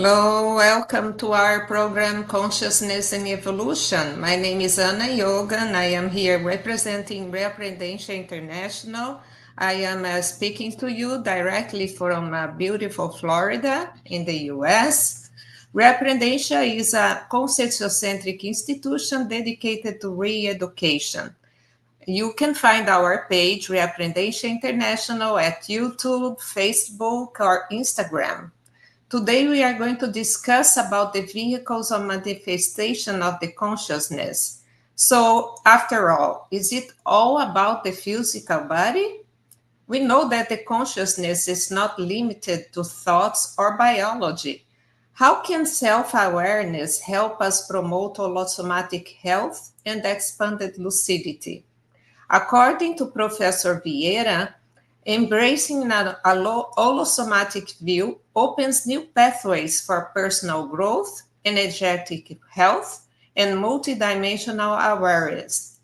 Hello, welcome to our program Consciousness and Evolution. My name is Ana Yogan. I am here representing Reaprendencia International. I am speaking to you directly from beautiful Florida in the US. Reaprendencia is a consciocentric institution dedicated to re-education. You can find our page, Reaprendencia International, at YouTube, Facebook, or Instagram. Today we are going to discuss about the vehicles of manifestation of the consciousness. So, after all, is it all about the physical body? We know that the consciousness is not limited to thoughts or biology. How can self-awareness help us promote holosomatic health and expanded lucidity? According to Professor Vieira, embracing a holosomatic view opens new pathways for personal growth, energetic health, and multidimensional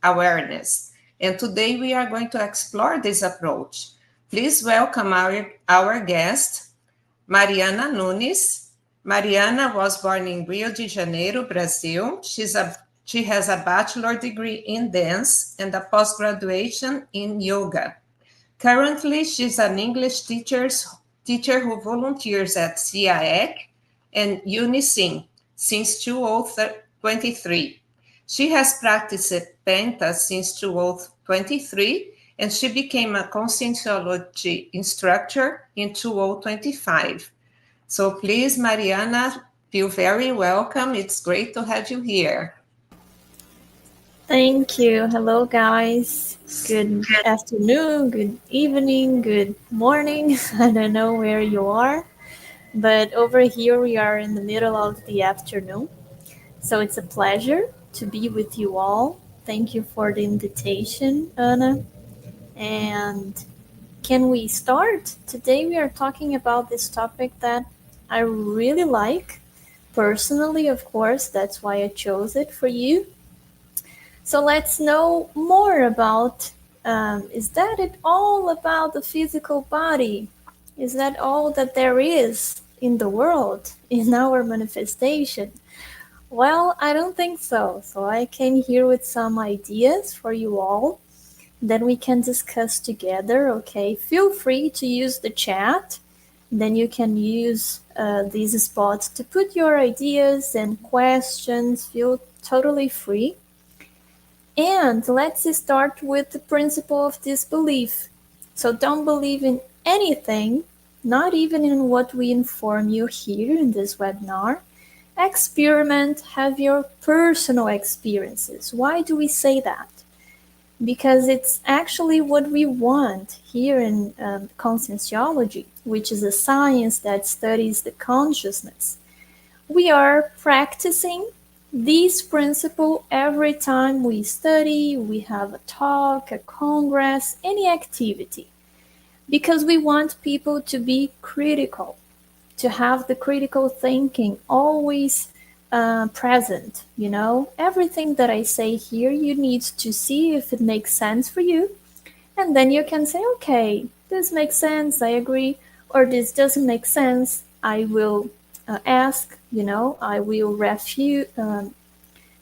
awareness. And today we are going to explore this approach. Please welcome our guest, Maryana Nunes. Maryana was born in Rio de Janeiro, Brazil. She has a bachelor degree in dance and a post-graduation in yoga. Currently, she's an English teacher who volunteers at CEAEC and UNICIN since 2023. She has practiced penta since 2023, and she became a Conscienciology instructor in 2025. So please, Maryana, feel very welcome. It's great to have you here. Thank you. Hello, guys. Good afternoon, good evening, good morning. I don't know where you are, but over here we are in the middle of the afternoon. So it's a pleasure to be with you all. Thank you for the invitation, Anna. And can we start? Today we are talking about this topic that I really like. Personally, of course, that's why I chose it for you. So let's know more about, is that it all about the physical body? Is that all that there is in the world, in our manifestation? Well, I don't think so. So I came here with some ideas for you all that we can discuss together, okay? Feel free to use the chat. Then you can use these spots to put your ideas and questions. Feel totally free. And let's start with the principle of disbelief. So don't believe in anything, not even in what we inform you here in this webinar. Experiment, have your personal experiences. Why do we say that? Because it's actually what we want here in Conscienciology, which is a science that studies the consciousness. We are practicing this principle every time we study, we have a talk, a congress, any activity, because we want people to be critical, to have the critical thinking always present. You know, everything that I say here, you need to see if it makes sense for you, and then you can say, okay, this makes sense, I agree, or this doesn't make sense, I will ask, you know, I will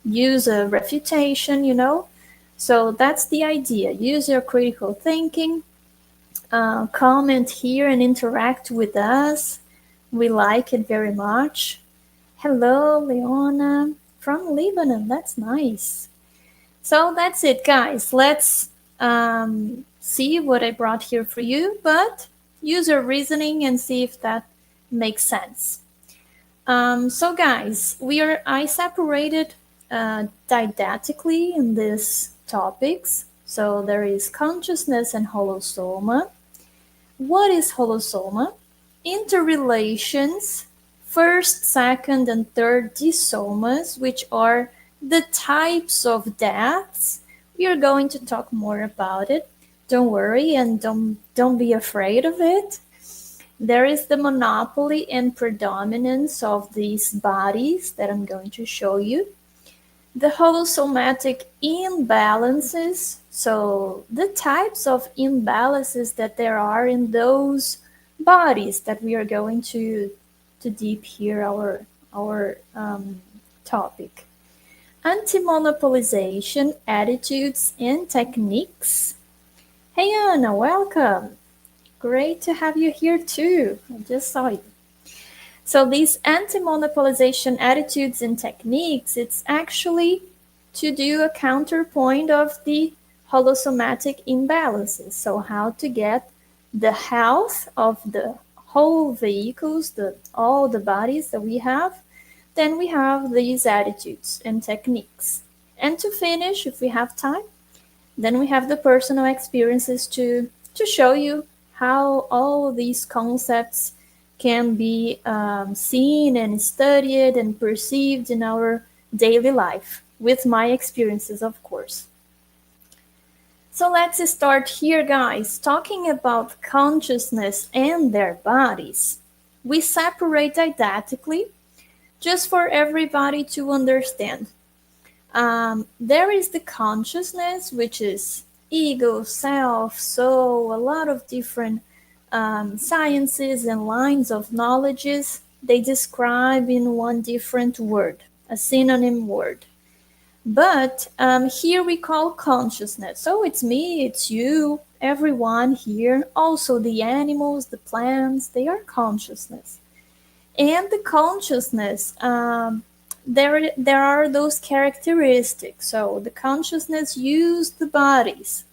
use a refutation, you know. So that's the idea. Use your critical thinking, comment here and interact with us. We like it very much. Hello, Leona from Lebanon. That's nice. So that's it, guys. Let's see what I brought here for you, but use your reasoning and see if that makes sense. So guys, I separated didactically in these topics. So there is consciousness and holosoma. What is holosoma? Interrelations, first, second, and third dissomas, which are the types of deaths. We are going to talk more about it. Don't worry and don't be afraid of it. There is the monopoly and predominance of these bodies that I'm going to show you. The holosomatic imbalances, so the types of imbalances that there are in those bodies that we are going to to deep here our topic. Anti-monopolization attitudes and techniques. Hey Anna, welcome. Great to have you here too. I just saw you. So these anti-monopolization attitudes and techniques, it's actually to do a counterpoint of the holosomatic imbalances. So how to get the health of the whole vehicles, all the bodies that we have, then we have these attitudes and techniques. And to finish, if we have time, then we have the personal experiences to show you how all these concepts can be seen and studied and perceived in our daily life, with my experiences, of course. So let's start here, guys, talking about consciousness and their bodies. We separate didactically, just for everybody to understand. There is the consciousness, which is ego, self, soul, a lot of different sciences and lines of knowledges. They describe in one different word, a synonym word. But here we call consciousness. So it's me, it's you, everyone here, also the animals, the plants, they are consciousness. And the consciousness, there are those characteristics. So the consciousness uses the bodies.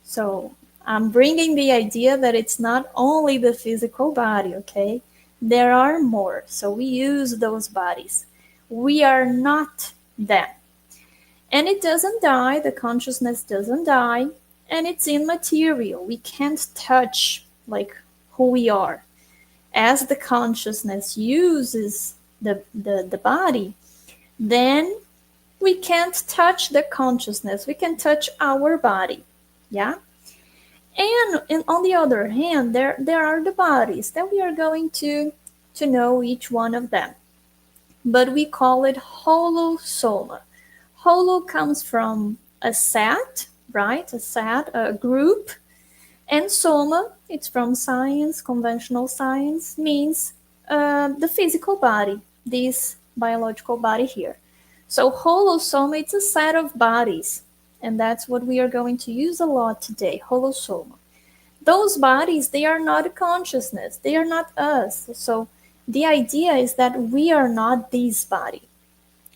So I'm bringing the idea that it's not only the physical body, okay? There are more. So we use those bodies. We are not them. And it doesn't die. The consciousness doesn't die. And it's immaterial. We can't touch like who we are. As the consciousness uses the body, then we can't touch the consciousness. We can touch our body. Yeah? And on the other hand, there are the bodies that we are going to know each one of them. But we call it holosoma. Holo comes from a set, right? A set, a group. And soma, it's from science, conventional science, means the physical body, this biological body here. So holosoma, it's a set of bodies. And that's what we are going to use a lot today, holosoma. Those bodies, they are not a consciousness. They are not us. So the idea is that we are not this body.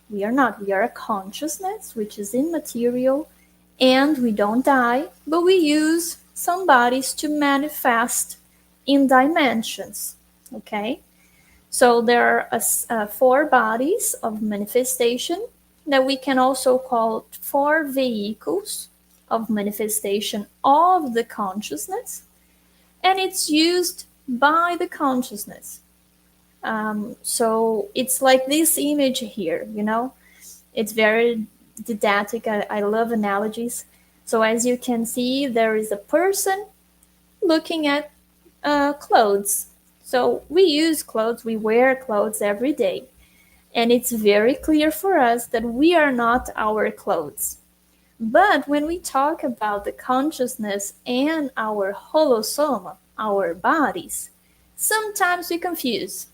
We are not. We are a consciousness, which is immaterial, and we don't die, but we use some bodies to manifest in dimensions, okay? So there are 4 bodies of manifestation that we can also call 4 vehicles of manifestation of the consciousness, and it's used by the consciousness. So it's like this image here, you know, it's very didactic. I love analogies. So as you can see, there is a person looking at clothes. So we use clothes, we wear clothes every day. And it's very clear for us that we are not our clothes. But when we talk about the consciousness and our holosoma, our bodies, sometimes we confuse.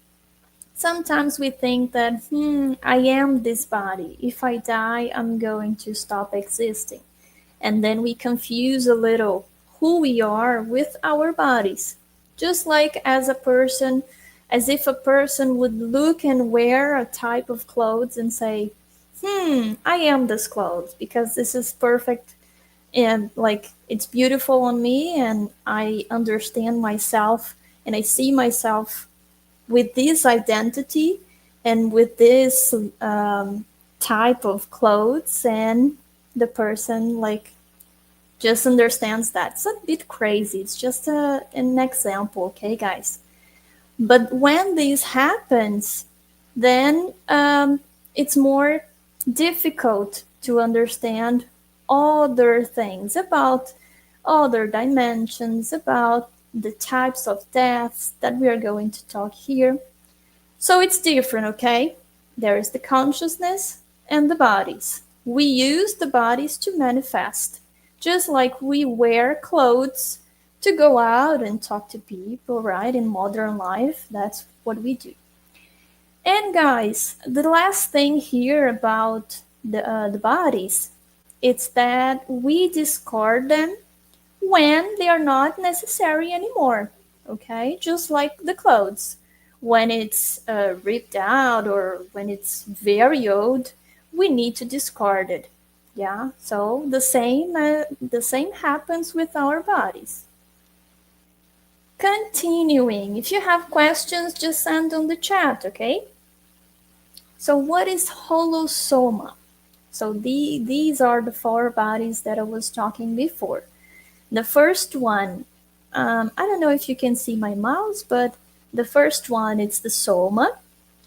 Sometimes we think that, I am this body. If I die, I'm going to stop existing. And then we confuse a little who we are with our bodies. Just like as if a person would look and wear a type of clothes and say, I am this clothes because this is perfect and like it's beautiful on me and I understand myself and I see myself with this identity and with this type of clothes, and the person like just understands that. It's a bit crazy. It's just an example, okay, guys? But when this happens, then it's more difficult to understand other things about other dimensions, about the types of deaths that we are going to talk here. So it's different, okay? There is the consciousness and the bodies. We use the bodies to manifest, just like we wear clothes to go out and talk to people, right? In modern life, that's what we do. And guys, the last thing here about the bodies, it's that we discard them when they are not necessary anymore. Okay, just like the clothes. When it's ripped out or when it's very old, we need to discard it. Yeah, so the same happens with our bodies. Continuing, if you have questions, just send on the chat, okay? So what is holosoma? So these are the four bodies that I was talking before. The first one, I don't know if you can see my mouse, but the first one is the soma,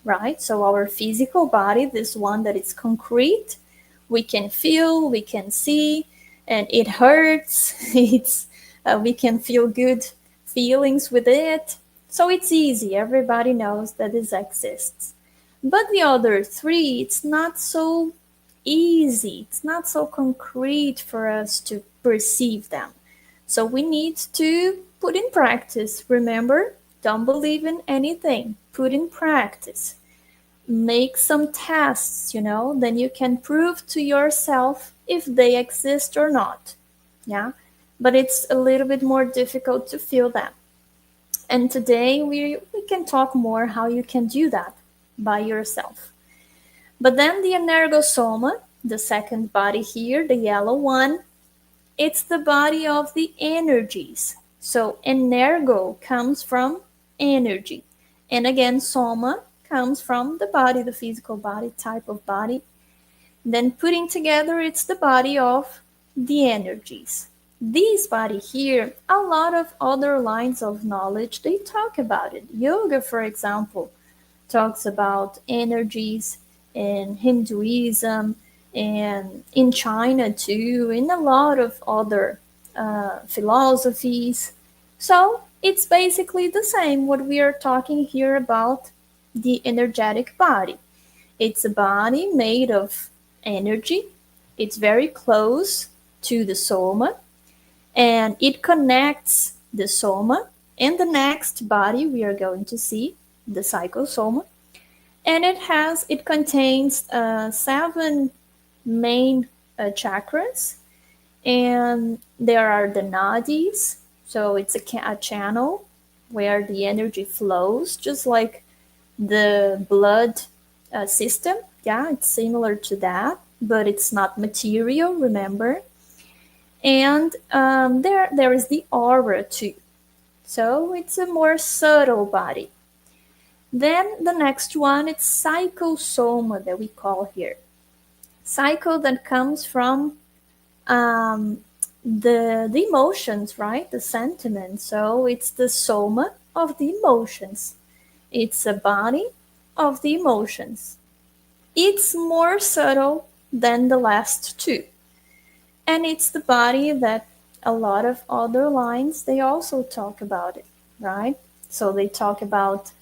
right? So our physical body, this one that is concrete, we can feel, we can see, and it hurts. It's we can feel good feelings with it. So it's easy. Everybody knows that this exists. But the other three, it's not so easy. It's not so concrete for us to perceive them. So we need to put in practice. Remember, don't believe in anything. Put in practice. Make some tests, then you can prove to yourself if they exist or not. Yeah. But it's a little bit more difficult to feel them. And today we can talk more how you can do that by yourself. But then the energosoma, the second body here, the yellow one, it's the body of the energies. So energo comes from energy. And again, soma comes from the body, the physical body, type of body. Then putting together, it's the body of the energies. This body here, a lot of other lines of knowledge, they talk about it. Yoga, for example, talks about energies in Hinduism and in China too, in a lot of other philosophies. So it's basically the same what we are talking here about the energetic body. It's a body made of energy. It's very close to the soma, and it connects the soma and the next body we are going to see, the psychosoma. And it contains 7 main chakras, and there are the nadis. So it's a channel where the energy flows, just like the blood system. Yeah, it's similar to that, but it's not material, remember. And there is the aura too. So it's a more subtle body. Then the next one, it's psychosoma that we call here. Psycho that comes from the emotions, right? The sentiments. So it's the soma of the emotions. It's a body of the emotions. It's more subtle than the last two. And it's the body that a lot of other lines, they also talk about it, right? So they talk about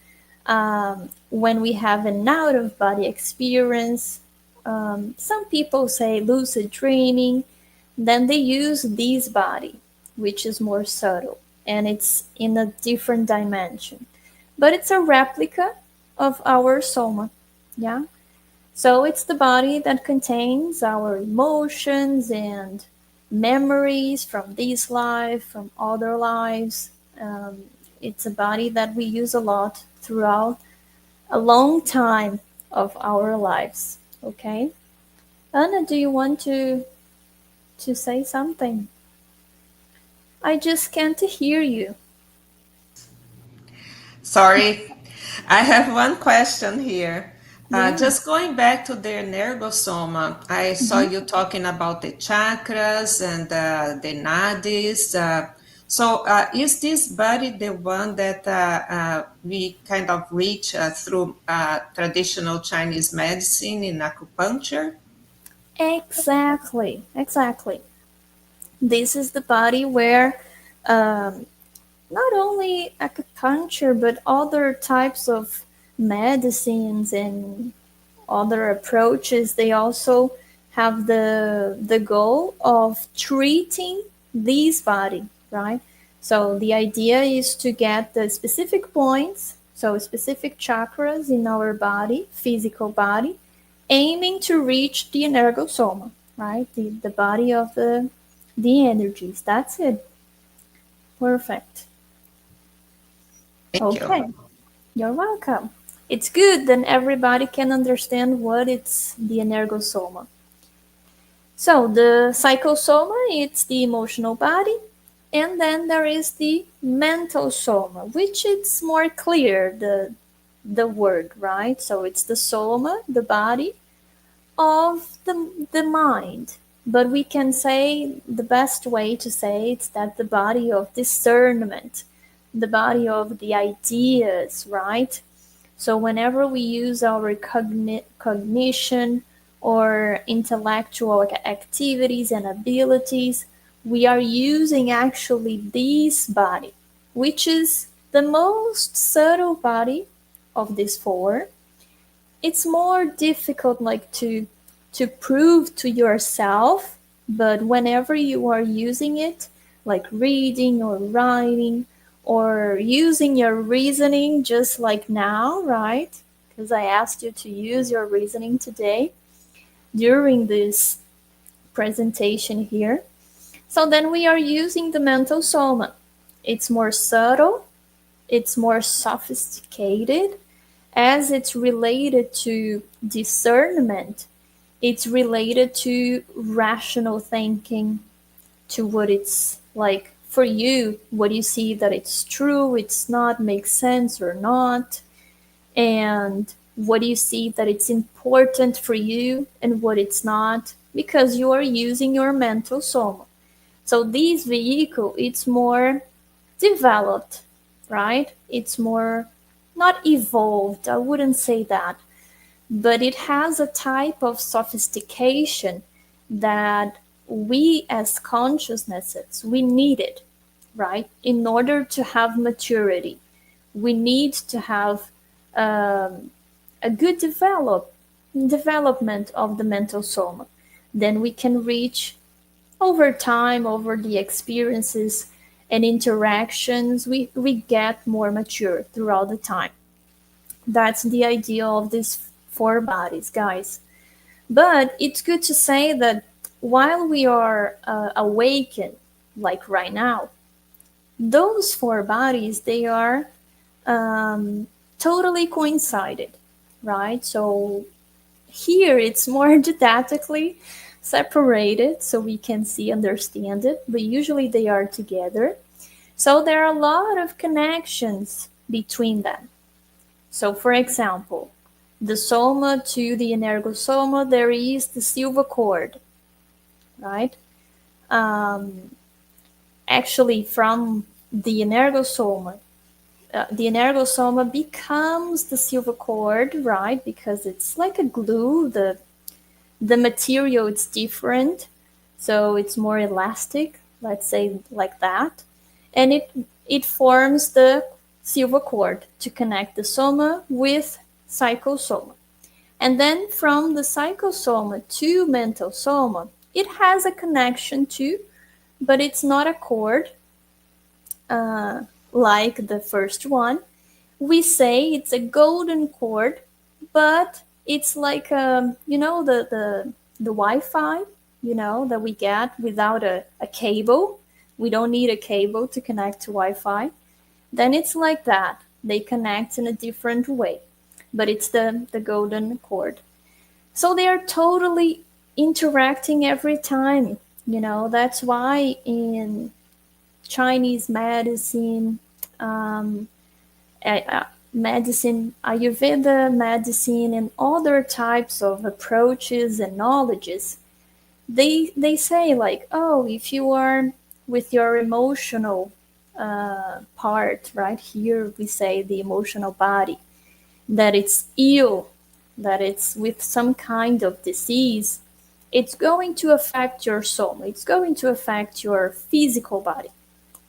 when we have an out of body experience. Some people say lucid dreaming, then they use this body, which is more subtle and it's in a different dimension. But it's a replica of our soma, yeah? So it's the body that contains our emotions and memories from this life, from other lives. It's a body that we use a lot throughout a long time of our lives. Okay, Anna, do you want to say something? I just can't hear you. Sorry, I have one question here. Yeah. Just going back to the energosoma, I saw you talking about the chakras and the nadis. So is this body the one that we kind of reach through traditional Chinese medicine in acupuncture? Exactly, exactly. This is the body where um, not only acupuncture, but other types of medicines and other approaches, they also have the goal of treating this body, right? So the idea is to get the specific points So specific chakras in our body, physical body, aiming to reach the energosoma, right? The body of the energies. That's it. Perfect. Thank you. Okay. You're welcome. It's good, then everybody can understand what it's the energosoma. So the psychosoma, it's the emotional body, and then there is the mental soma, which it's more clear the word, right? So it's the soma, the body of the mind. But we can say the best way to say it's that the body of discernment, the body of the ideas, right? So whenever we use our cognition or intellectual activities and abilities, we are using actually this body, which is the most subtle body of these four. It's more difficult like to prove to yourself, but whenever you are using it, like reading or writing or using your reasoning, just like now, right? Because I asked you to use your reasoning today during this presentation here. So then we are using the mental soma. It's more subtle, it's more sophisticated, as it's related to discernment, it's related to rational thinking, to what it's like for you, what you see that it's true, it's not, makes sense or not, and what you see that it's important for you and what it's not, because you are using your mental soma. So this vehicle, it's more developed, right? It's more not evolved, I wouldn't say that, but it has a type of sophistication that we as consciousnesses, we need it, right? In order to have maturity, we need to have a good development of the mental soma. Then we can reach over time, over the experiences and interactions, we get more mature throughout the time. That's the idea of these four bodies, guys. But it's good to say that while we are awakened, like right now, those four bodies, they are totally coincided, right? So here it's more didactically separated so we can see, understand it, but usually they are together. So there are a lot of connections between them. So for example, the soma to the energosoma, there is the silver cord, right? Actually, from the energosoma becomes the silver cord, right? Because it's like a glue. The material is different, so it's more elastic, let's say like that, and it forms the silver cord to connect the soma with psychosoma. And then from the psychosoma to mental soma, it has a connection too, but it's not a cord like the first one. We say it's a golden cord, but it's like the Wi-Fi, that we get without a cable. We don't need a cable to connect to Wi-Fi. Then it's like that. They connect in a different way, but it's the golden cord. So they are totally interacting every time. That's why in Chinese medicine, medicine, Ayurveda medicine, and other types of approaches and knowledges, they say like, oh, if you are with your emotional part, right here we say the emotional body, that it's ill, that it's with some kind of disease, it's going to affect your soul, it's going to affect your physical body,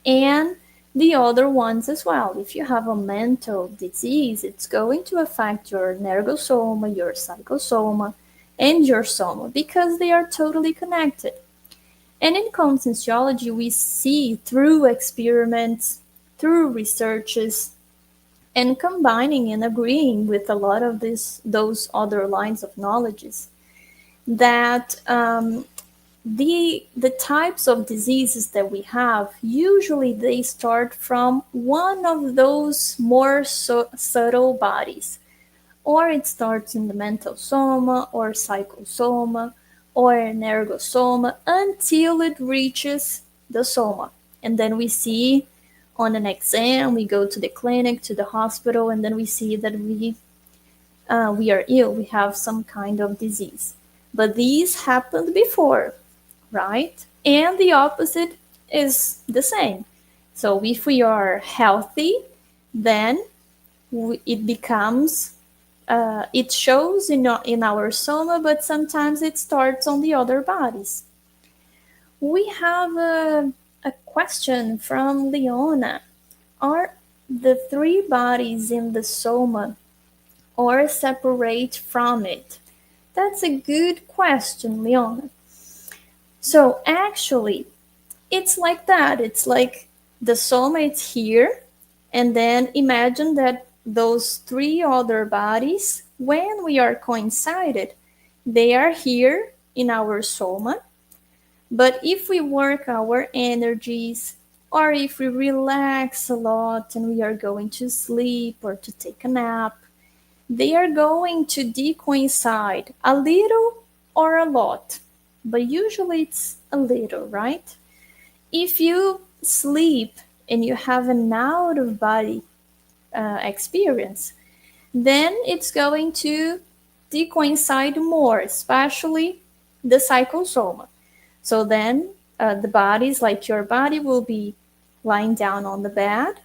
and the other ones as well. If you have a mental disease, it's going to affect your energosoma, your psychosoma, and your soma, because they are totally connected. And in Conscienciology, we see through experiments, through researches, and combining and agreeing with a lot of those other lines of knowledges that the types of diseases that we have usually they start from one of those more subtle bodies, or it starts in the mental soma or psychosoma or energosoma until it reaches the soma. And then we see on an exam, we go to the clinic, to the hospital, and then we see that we are ill, we have some kind of disease. But these happened before, right? And the opposite is the same. So if we are healthy, then it becomes, it shows in our soma, but sometimes it starts on the other bodies. We have a question from Leona. Are the three bodies in the soma or separate from it? That's a good question, Leona. So actually, it's like that. It's like the soma is here, and then imagine that those three other bodies, when we are coincided, they are here in our soma. But if we work our energies, or if we relax a lot and we are going to sleep or to take a nap, they are going to decoincide a little or a lot, but usually it's a little, right? If you sleep and you have an out of body experience, then it's going to decoincide more, especially the psychosoma. So then the bodies, like your body, will be lying down on the bed,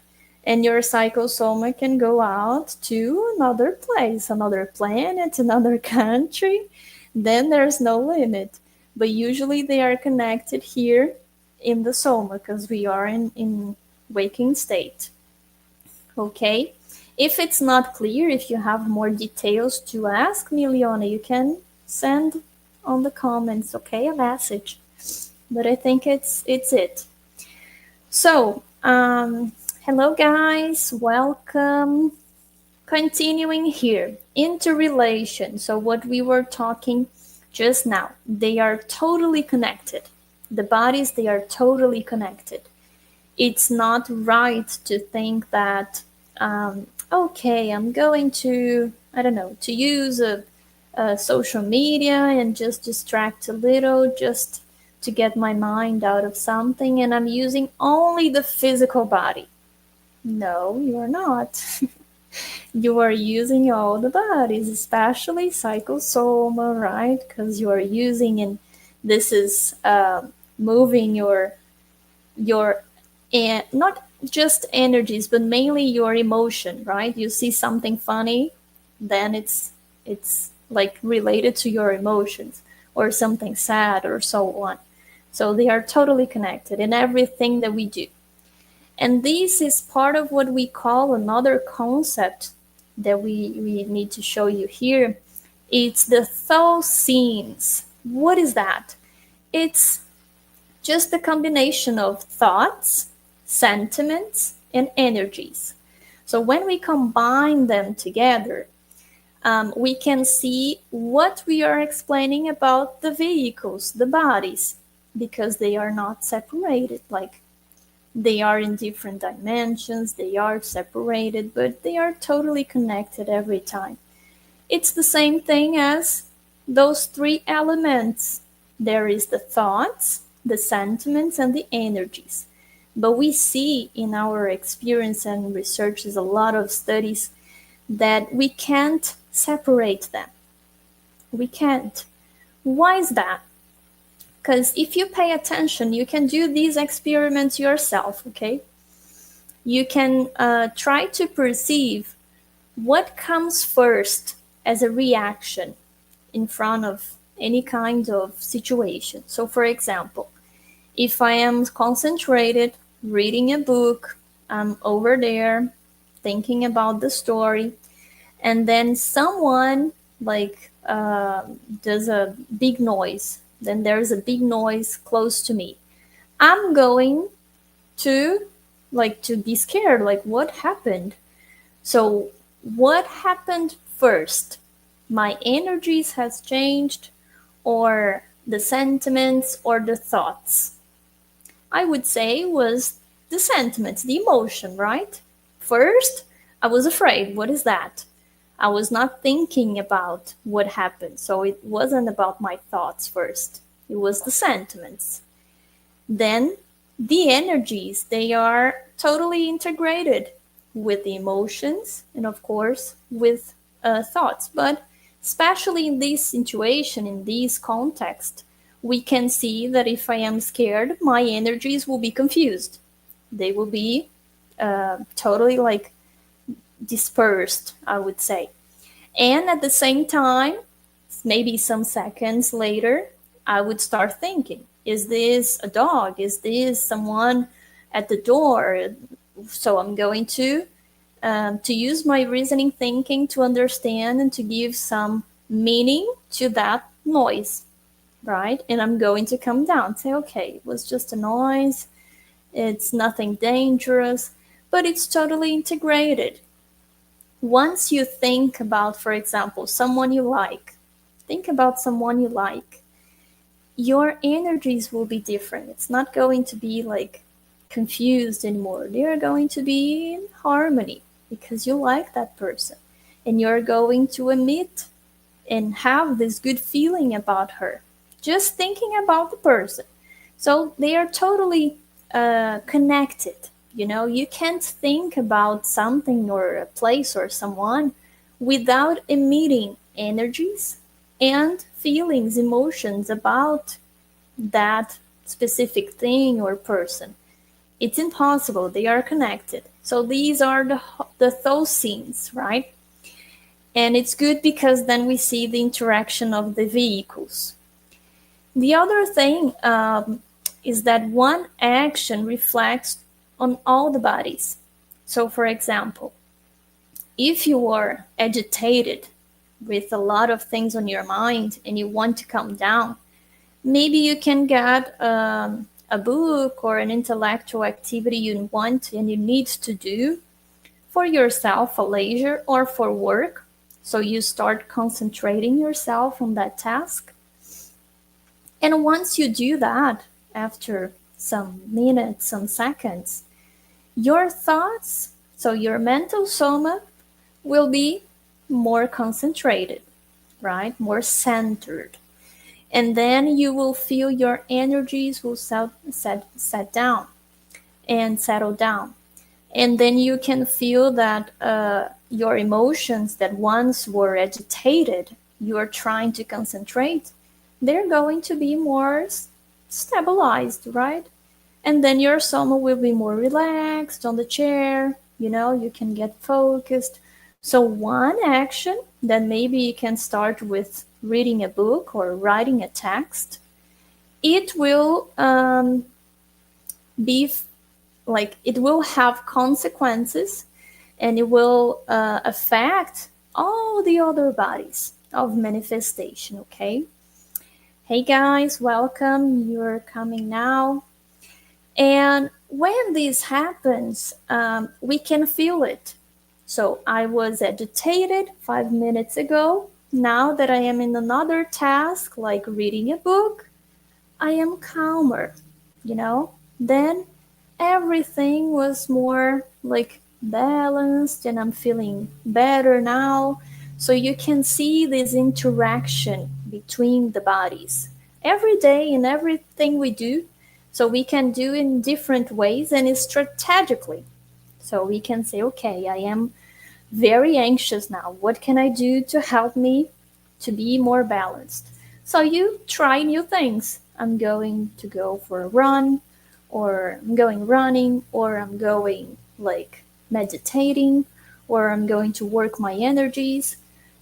and your psychosoma can go out to another place, another planet, another country. Then there's no limit. But usually they are connected here in the soma because we are in waking state. Okay? If it's not clear, if you have more details to ask me, Leona, you can send on the comments, okay, a message. But I think it's it. So, hello guys, welcome. Continuing here, interrelation. So what we were talking just now, they are totally connected. The bodies, they are totally connected. It's not right to think that, okay, I'm going to, I don't know, to use a social media and just distract a little, just to get my mind out of something, and I'm using only the physical body. No, you're not. You are using all the bodies, especially psychosoma, right? Because you are using, and this is moving your not just energies, but mainly your emotion, right? You see something funny, then it's like related to your emotions, or something sad, or so on. So they are totally connected in everything that we do. And this is part of what we call another concept that we need to show you here. It's the thought scenes. What is that? It's just a combination of thoughts, sentiments, and energies. So when we combine them together, we can see what we are explaining about the vehicles, the bodies, because they are not separated. Like, they are in different dimensions, they are separated, but they are totally connected every time. It's the same thing as those three elements. There is the thoughts, the sentiments, and the energies. But we see in our experience and researches, a lot of studies, that we can't separate them. We can't. Why is that? Because if you pay attention, you can do these experiments yourself, okay? You can try to perceive what comes first as a reaction in front of any kind of situation. So for example, if I am concentrated reading a book, I'm over there thinking about the story, and then someone like does a big noise, then there's a big noise close to me. I'm going to be scared, like, what happened? So what happened first? My energies has changed, or the sentiments or the thoughts? I would say was the sentiments, the emotion, right? First, I was afraid. What is that? I was not thinking about what happened. So it wasn't about my thoughts first. It was the sentiments. Then the energies, they are totally integrated with the emotions and, of course, with thoughts. But especially in this situation, in this context, we can see that if I am scared, my energies will be confused. They will be totally like dispersed, I would say. And at the same time, maybe some seconds later, I would start thinking, is this a dog? Is this someone at the door? So I'm going to use my reasoning thinking to understand and to give some meaning to that noise, right? And I'm going to come down, say, okay, it was just a noise. It's nothing dangerous, but it's totally integrated. Once you think about, for example, someone you like, think about someone you like, your energies will be different. It's not going to be like confused anymore. They're going to be in harmony because you like that person. And you're going to emit and have this good feeling about her, just thinking about the person. So they are totally connected. You know, you can't think about something or a place or someone without emitting energies and feelings, emotions about that specific thing or person. It's impossible. They are connected. So these are the those scenes, right? And it's good because then we see the interaction of the vehicles. The other thing is that one action reflects on all the bodies. So, for example, if you are agitated with a lot of things on your mind and you want to calm down, maybe you can get a book or an intellectual activity you want and you need to do for yourself, a leisure or for work. So you start concentrating yourself on that task. And once you do that, after some minutes, some seconds, your thoughts, so your mental soma, will be more concentrated, right? More centered. And then you will feel your energies will set down and settle down. And then you can feel that your emotions that once were agitated, you are trying to concentrate, they're going to be more stabilized, right? And then your soma will be more relaxed on the chair, you know, you can get focused. So one action that maybe you can start with reading a book or writing a text, it will be like, it will have consequences and it will affect all the other bodies of manifestation, okay? Hey guys, welcome, you're coming now. And when this happens, we can feel it. So I was agitated 5 minutes ago. Now that I am in another task, like reading a book, I am calmer, you know? Then everything was more like balanced and I'm feeling better now. So you can see this interaction between the bodies every day in everything we do. So we can do in different ways and strategically. So we can say, okay, I am very anxious now. What can I do to help me to be more balanced? So you try new things. I'm going to go for a run, or I'm going running, or I'm going like meditating, or I'm going to work my energies.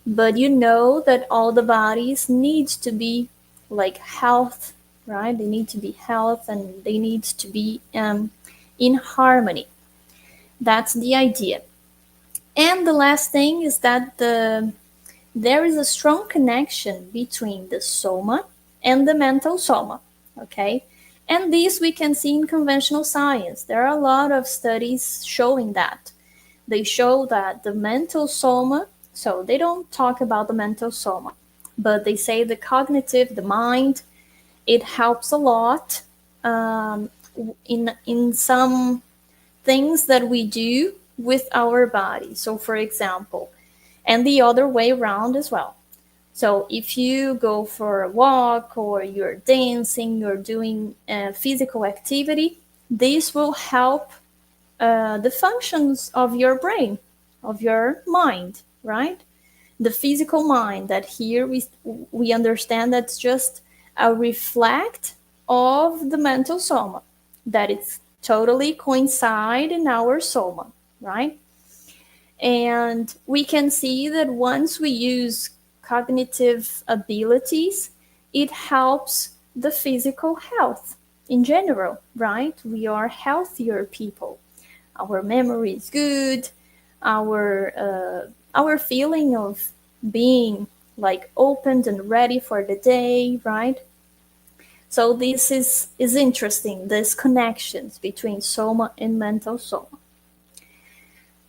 But you know that all the bodies need to be like health, right? They need to be health and they need to be in harmony. That's the idea. And the last thing is that there is a strong connection between the soma and the mental soma, okay? And this we can see in conventional science. There are a lot of studies showing that. They show that the mental soma, so they don't talk about the mental soma, but they say the cognitive, the mind, it helps a lot in some things that we do with our body. So for example, and the other way around as well. So if you go for a walk or you're dancing, you're doing physical activity, this will help the functions of your brain, of your mind, right? The physical mind, that here we understand that's just a reflect of the mental soma, that it's totally coincide in our soma, right? And we can see that once we use cognitive abilities, it helps the physical health in general, right? We are healthier people. Our memory is good. Our feeling of being like opened and ready for the day, right? So this is interesting, these connections between soma and mental soma.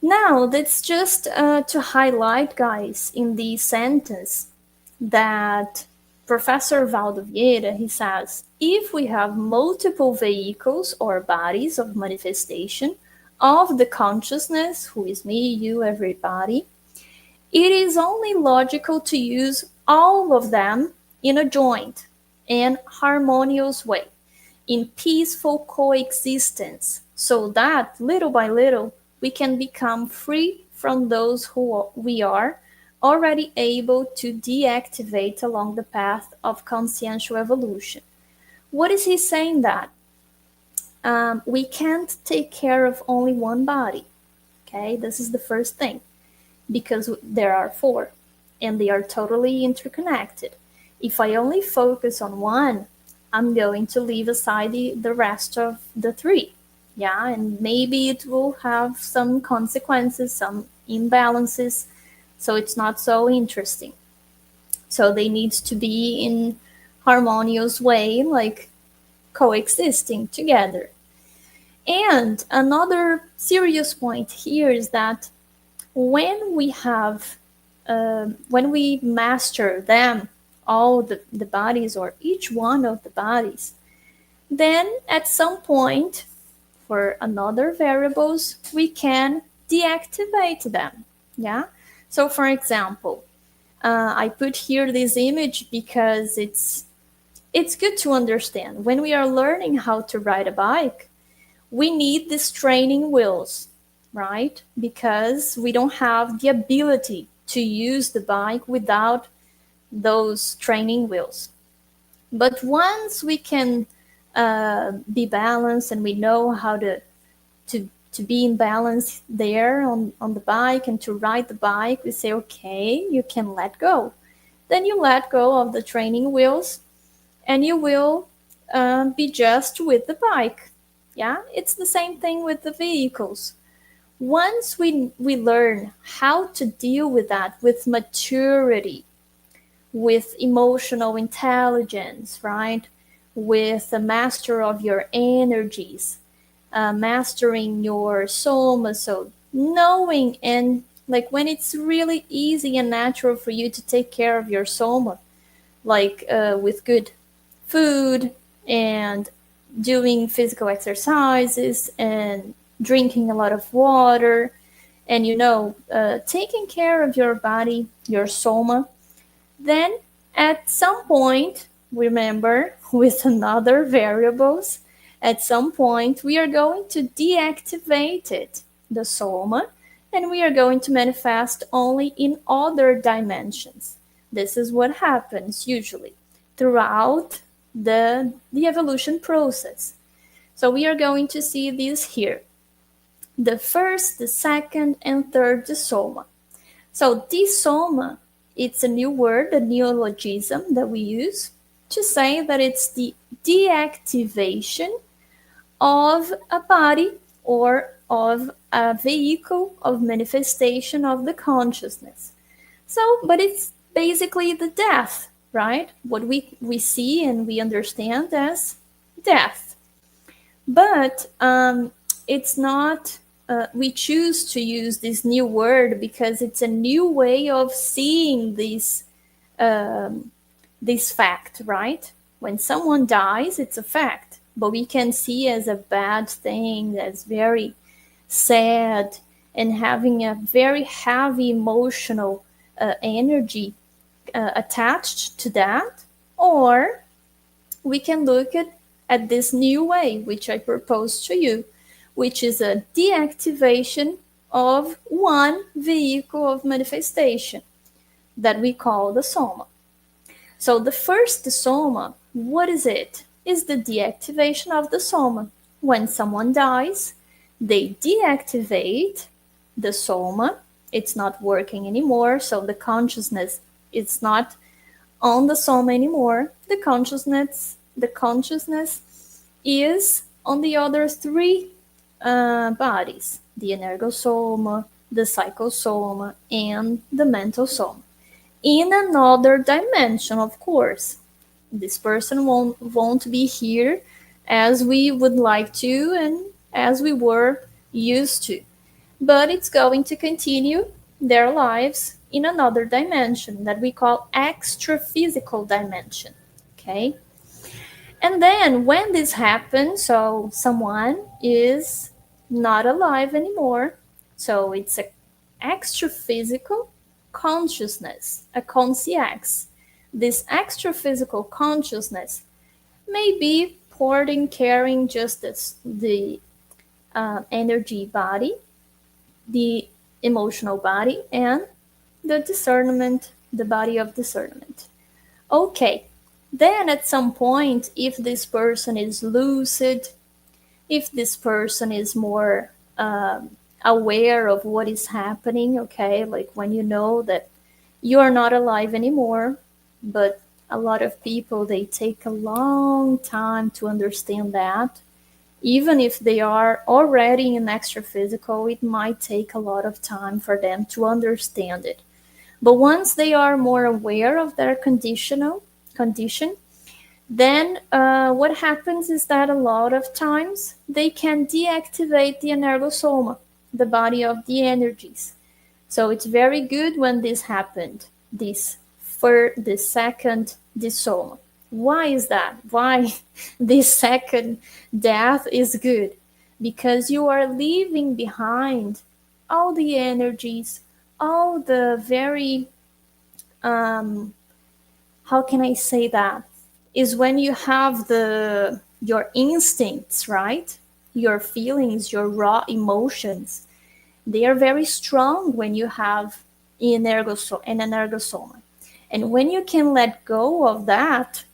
Now, that's just to highlight, guys, in the sentence that Professor Valdo Vieira, he says, if we have multiple vehicles or bodies of manifestation of the consciousness, who is me, you, everybody, it is only logical to use all of them in a joint and harmonious way, in peaceful coexistence, so that little by little we can become free from those who we are already able to deactivate along the path of consciential evolution. What is he saying that? We can't take care of only one body. Okay, this is the first thing, because there are four and they are totally interconnected. If I only focus on one, I'm going to leave aside the rest of the three. Yeah, and maybe it will have some consequences, some imbalances, so it's not so interesting. So they need to be in harmonious way, like coexisting together. And another serious point here is that when we have, when we master them, all the bodies or each one of the bodies, then at some point, for another variables, we can deactivate them. Yeah. So for example, I put here this image because it's good to understand. When we are learning how to ride a bike, we need these training wheels, right? Because we don't have the ability to use the bike without those training wheels. But once we can be balanced and we know how to be in balance there on the bike and to ride the bike, we say, okay, you can let go. Then you let go of the training wheels and you will be just with the bike. Yeah, it's the same thing with the vehicles. Once we learn how to deal with that with maturity, with emotional intelligence, right? With the master of your energies, mastering your soma, so knowing, and like when it's really easy and natural for you to take care of your soma, like with good food and doing physical exercises and drinking a lot of water, and taking care of your body, your soma, then at some point, remember, with another variables, at some point we are going to deactivate it, the soma, and we are going to manifest only in other dimensions. This is what happens usually throughout the evolution process. So we are going to see this here. The first, the second, and third Dissoma. So Dissoma, it's a new word, a neologism that we use to say that it's the deactivation of a body or of a vehicle of manifestation of the consciousness. So, but it's basically the death, right? What we see and we understand as death. But it's not we choose to use this new word because it's a new way of seeing this fact, right? When someone dies, it's a fact, but we can see as a bad thing, that's very sad and having a very heavy emotional energy attached to that. Or we can look at this new way, which I propose to you, which is a deactivation of one vehicle of manifestation that we call the Soma. So the first Soma, what is it? Is the deactivation of the Soma. When someone dies, they deactivate the Soma. It's not working anymore, so the consciousness is not on the Soma anymore. The consciousness is on the other three bodies: the energosoma, the psychosoma, and the mental soma. In another dimension, of course. This person won't be here as we would like to and as we were used to, but it's going to continue their lives in another dimension that we call extra physical dimension. Okay. And then when this happens, so someone is not alive anymore, so it's a extra physical consciousness, a consciex. This extra physical consciousness may be porting, carrying just as the energy body, the emotional body, and the discernment, the body of discernment. Okay, then at some point, if this person is lucid, if this person is more aware of what is happening, okay, like when you know that you are not alive anymore, but a lot of people, they take a long time to understand that. Even if they are already in extra physical, it might take a lot of time for them to understand it. But once they are more aware of their condition, then what happens is that a lot of times they can deactivate the energosoma, the body of the energies. So it's very good when this happened, this second Dissoma. Why is that? Why this second death is good? Because you are leaving behind all the energies, all the very, how can I say that? Is when you have your instincts, right? Your feelings, your raw emotions. They are very strong when you have an energosoma. And when you can let go of that,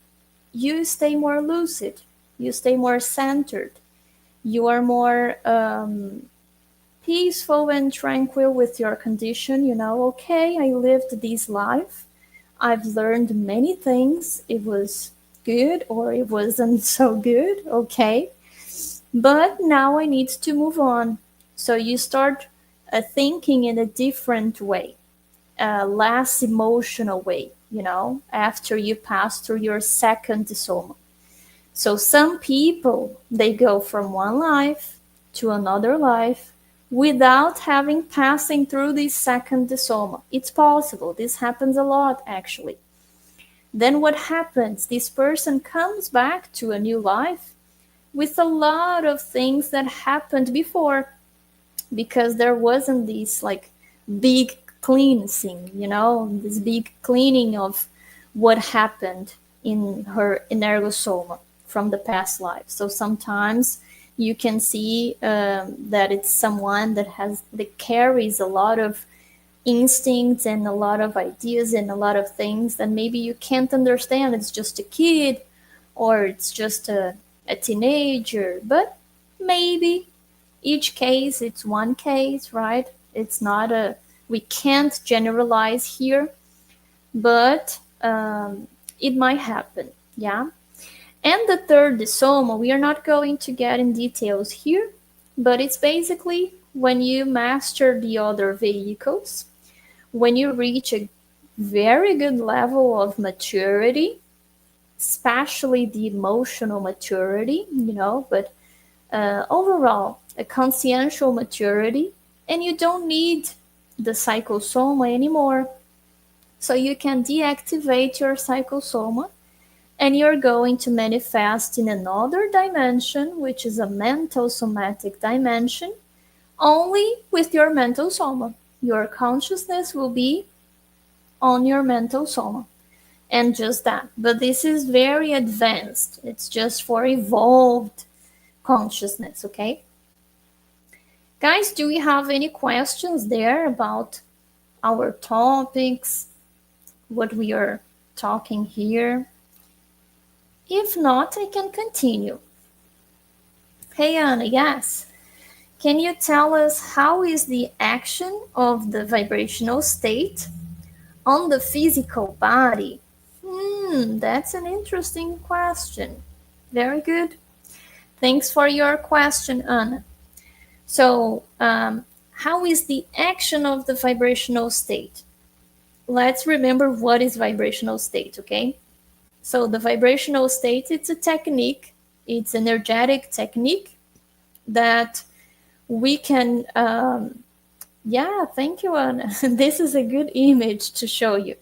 you stay more lucid, you stay more centered, you are more peaceful and tranquil with your condition. You know, okay, I lived this life, I've learned many things, it was good or it wasn't so good, okay, but now I need to move on. So you start thinking in a different way, less emotional way, you know, after you pass through your second Dissoma. So some people, they go from one life to another life without having passing through this second Dissoma. It's possible. This happens a lot, actually. Then what happens? This person comes back to a new life with a lot of things that happened before, because there wasn't this like big cleansing, you know, this big cleaning of what happened in her energosoma from the past life. So sometimes you can see that it's someone that carries a lot of instincts and a lot of ideas and a lot of things that maybe you can't understand. It's just a kid or it's just a teenager, but maybe each case, it's one case, right? It's not we can't generalize here, but it might happen, yeah? And the third Dissoma, we are not going to get in details here, but it's basically when you master the other vehicles, when you reach a very good level of maturity, especially the emotional maturity, you know, but overall a consciential maturity, and you don't need the psychosoma anymore. So you can deactivate your psychosoma, and you're going to manifest in another dimension, which is a mental somatic dimension, only with your mental soma. Your consciousness will be on your mental soma, and just that. But this is very advanced. It's just for evolved consciousness, okay? Guys, do we have any questions there about our topics, what we are talking here? If not, I can continue. Hey, Anna, yes. Can you tell us how is the action of the vibrational state on the physical body? That's an interesting question. Very good. Thanks for your question, Anna. So, how is the action of the vibrational state? Let's remember what is vibrational state, okay? So the vibrational state, it's a technique, it's an energetic technique that we can, yeah, thank you, Anna. This is a good image to show you.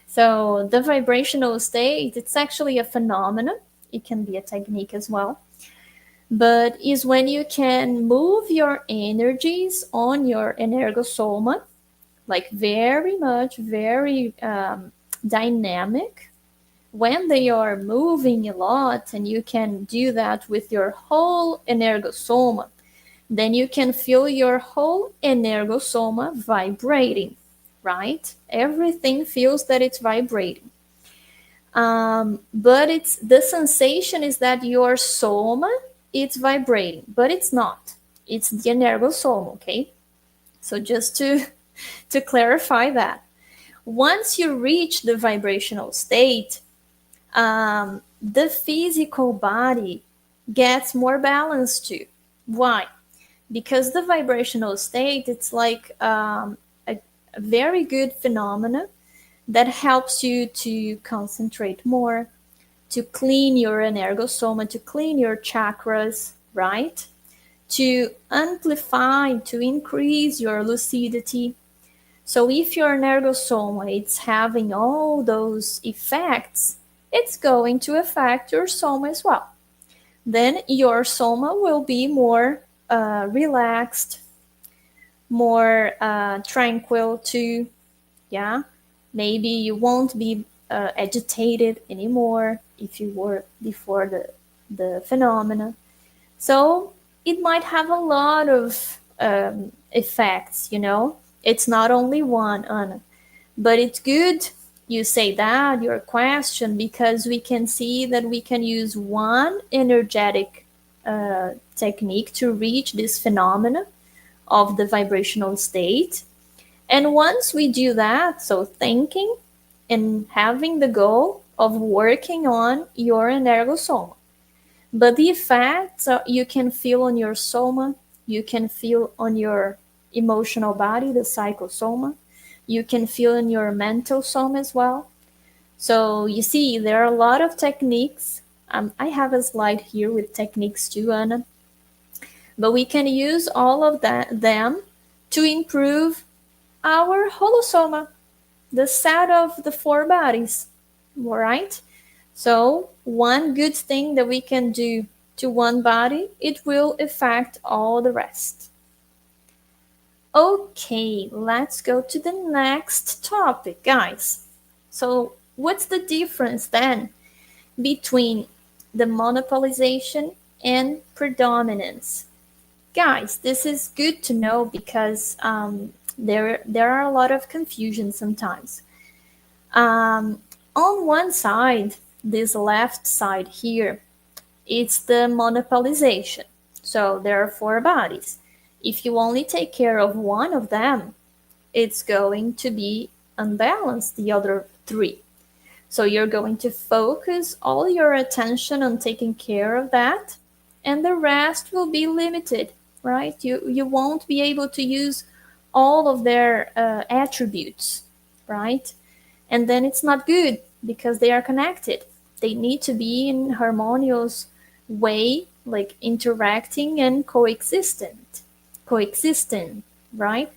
So the vibrational state, it's actually a phenomenon. It can be a technique as well, but is when you can move your energies on your energosoma, like very much, very dynamic, when they are moving a lot, and you can do that with your whole energosoma, then you can feel your whole energosoma vibrating, right? Everything feels that it's vibrating. But it's the sensation is that your soma, it's vibrating, but it's not. It's the energosoma, okay? So just to clarify that. Once you reach the vibrational state, the physical body gets more balanced too. Why? Because the vibrational state, it's like a very good phenomena that helps you to concentrate more, to clean your energosoma, to clean your chakras, right? To amplify, to increase your lucidity. So if your energosoma is having all those effects, it's going to affect your soma as well. Then your soma will be more relaxed, more tranquil too. Yeah, maybe you won't be agitated anymore if you were before the phenomena. So it might have a lot of effects, you know. It's not only one, Anna, but it's good you say that, your question, because we can see that we can use one energetic technique to reach this phenomena of the vibrational state. And once we do that, so thinking and having the goal of working on your energosoma. But the effects you can feel on your soma, you can feel on your emotional body, the psychosoma, you can feel in your mental soma as well. So you see, there are a lot of techniques. I have a slide here with techniques too, Anna. But we can use all of them to improve our holosoma, the set of the four bodies, all right? So one good thing that we can do to one body, it will affect all the rest. Okay, let's go to the next topic, guys. So what's the difference then between the monopolization and predominance? Guys, this is good to know because there are a lot of confusion sometimes. On one side, this left side here, it's the monopolization. So there are four bodies. If you only take care of one of them, it's going to be unbalanced, the other three. So you're going to focus all your attention on taking care of that, and the rest will be limited, right? You won't be able to use all of their attributes, right? And then it's not good because they are connected. They need to be in harmonious way like interacting and coexisting, right?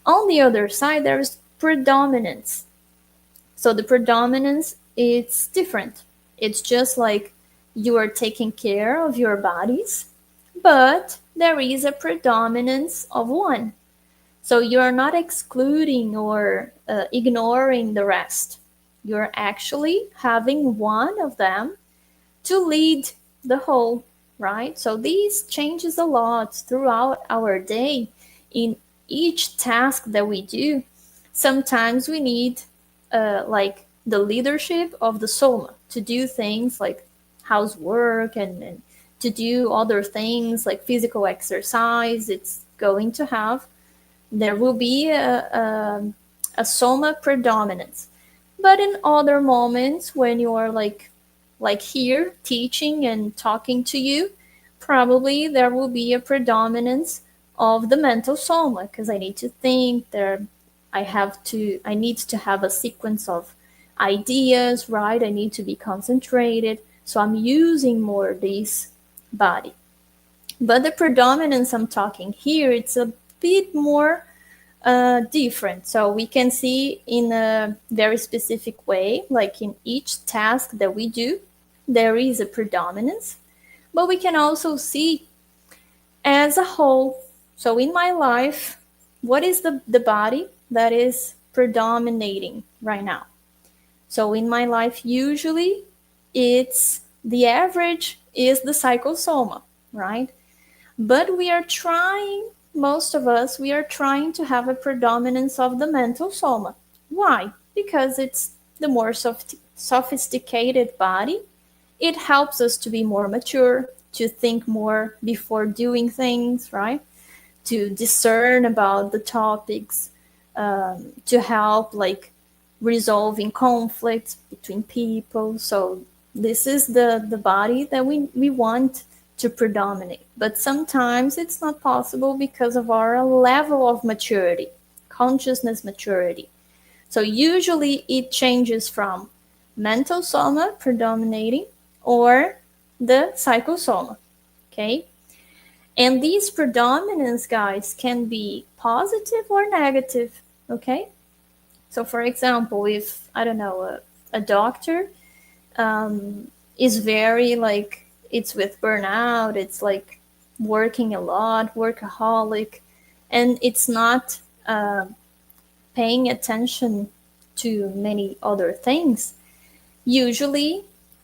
On the other side, there's predominance. So the predominance, it's different. It's just like you are taking care of your bodies, but there is a predominance of one. So you're not excluding or ignoring the rest. You're actually having one of them to lead the whole, right? So this changes a lot throughout our day. In each task that we do, sometimes we need like the leadership of the Soma to do things like housework and to do other things like physical exercise. It's going to have, there will be a Soma predominance. But in other moments when you are like here teaching and talking to you, probably there will be a predominance of the mental Soma, because I need to think there, I need to have a sequence of ideas, right? I need to be concentrated, so I'm using more this body. But the predominance I'm talking here, it's a bit more different. So we can see in a very specific way, like in each task that we do, there is a predominance, but we can also see as a whole. So in my life, what is the body that is predominating right now? So in my life, usually it's the average is the psychosoma, right? But we are trying, most of us, we are trying to have a predominance of the mental soma. Why? Because it's the more sophisticated body. It helps us to be more mature, to think more before doing things, right? To discern about the topics, to help like resolving conflicts between people. So this is the body that we want to predominate. But sometimes it's not possible because of our level of maturity, consciousness maturity. So usually it changes from mental soma predominating or the psychosoma, okay? And these predominance, guys, can be positive or negative, okay? So for example, if, I don't know, a doctor is very like, it's with burnout, it's like working a lot, workaholic, and it's not paying attention to many other things, usually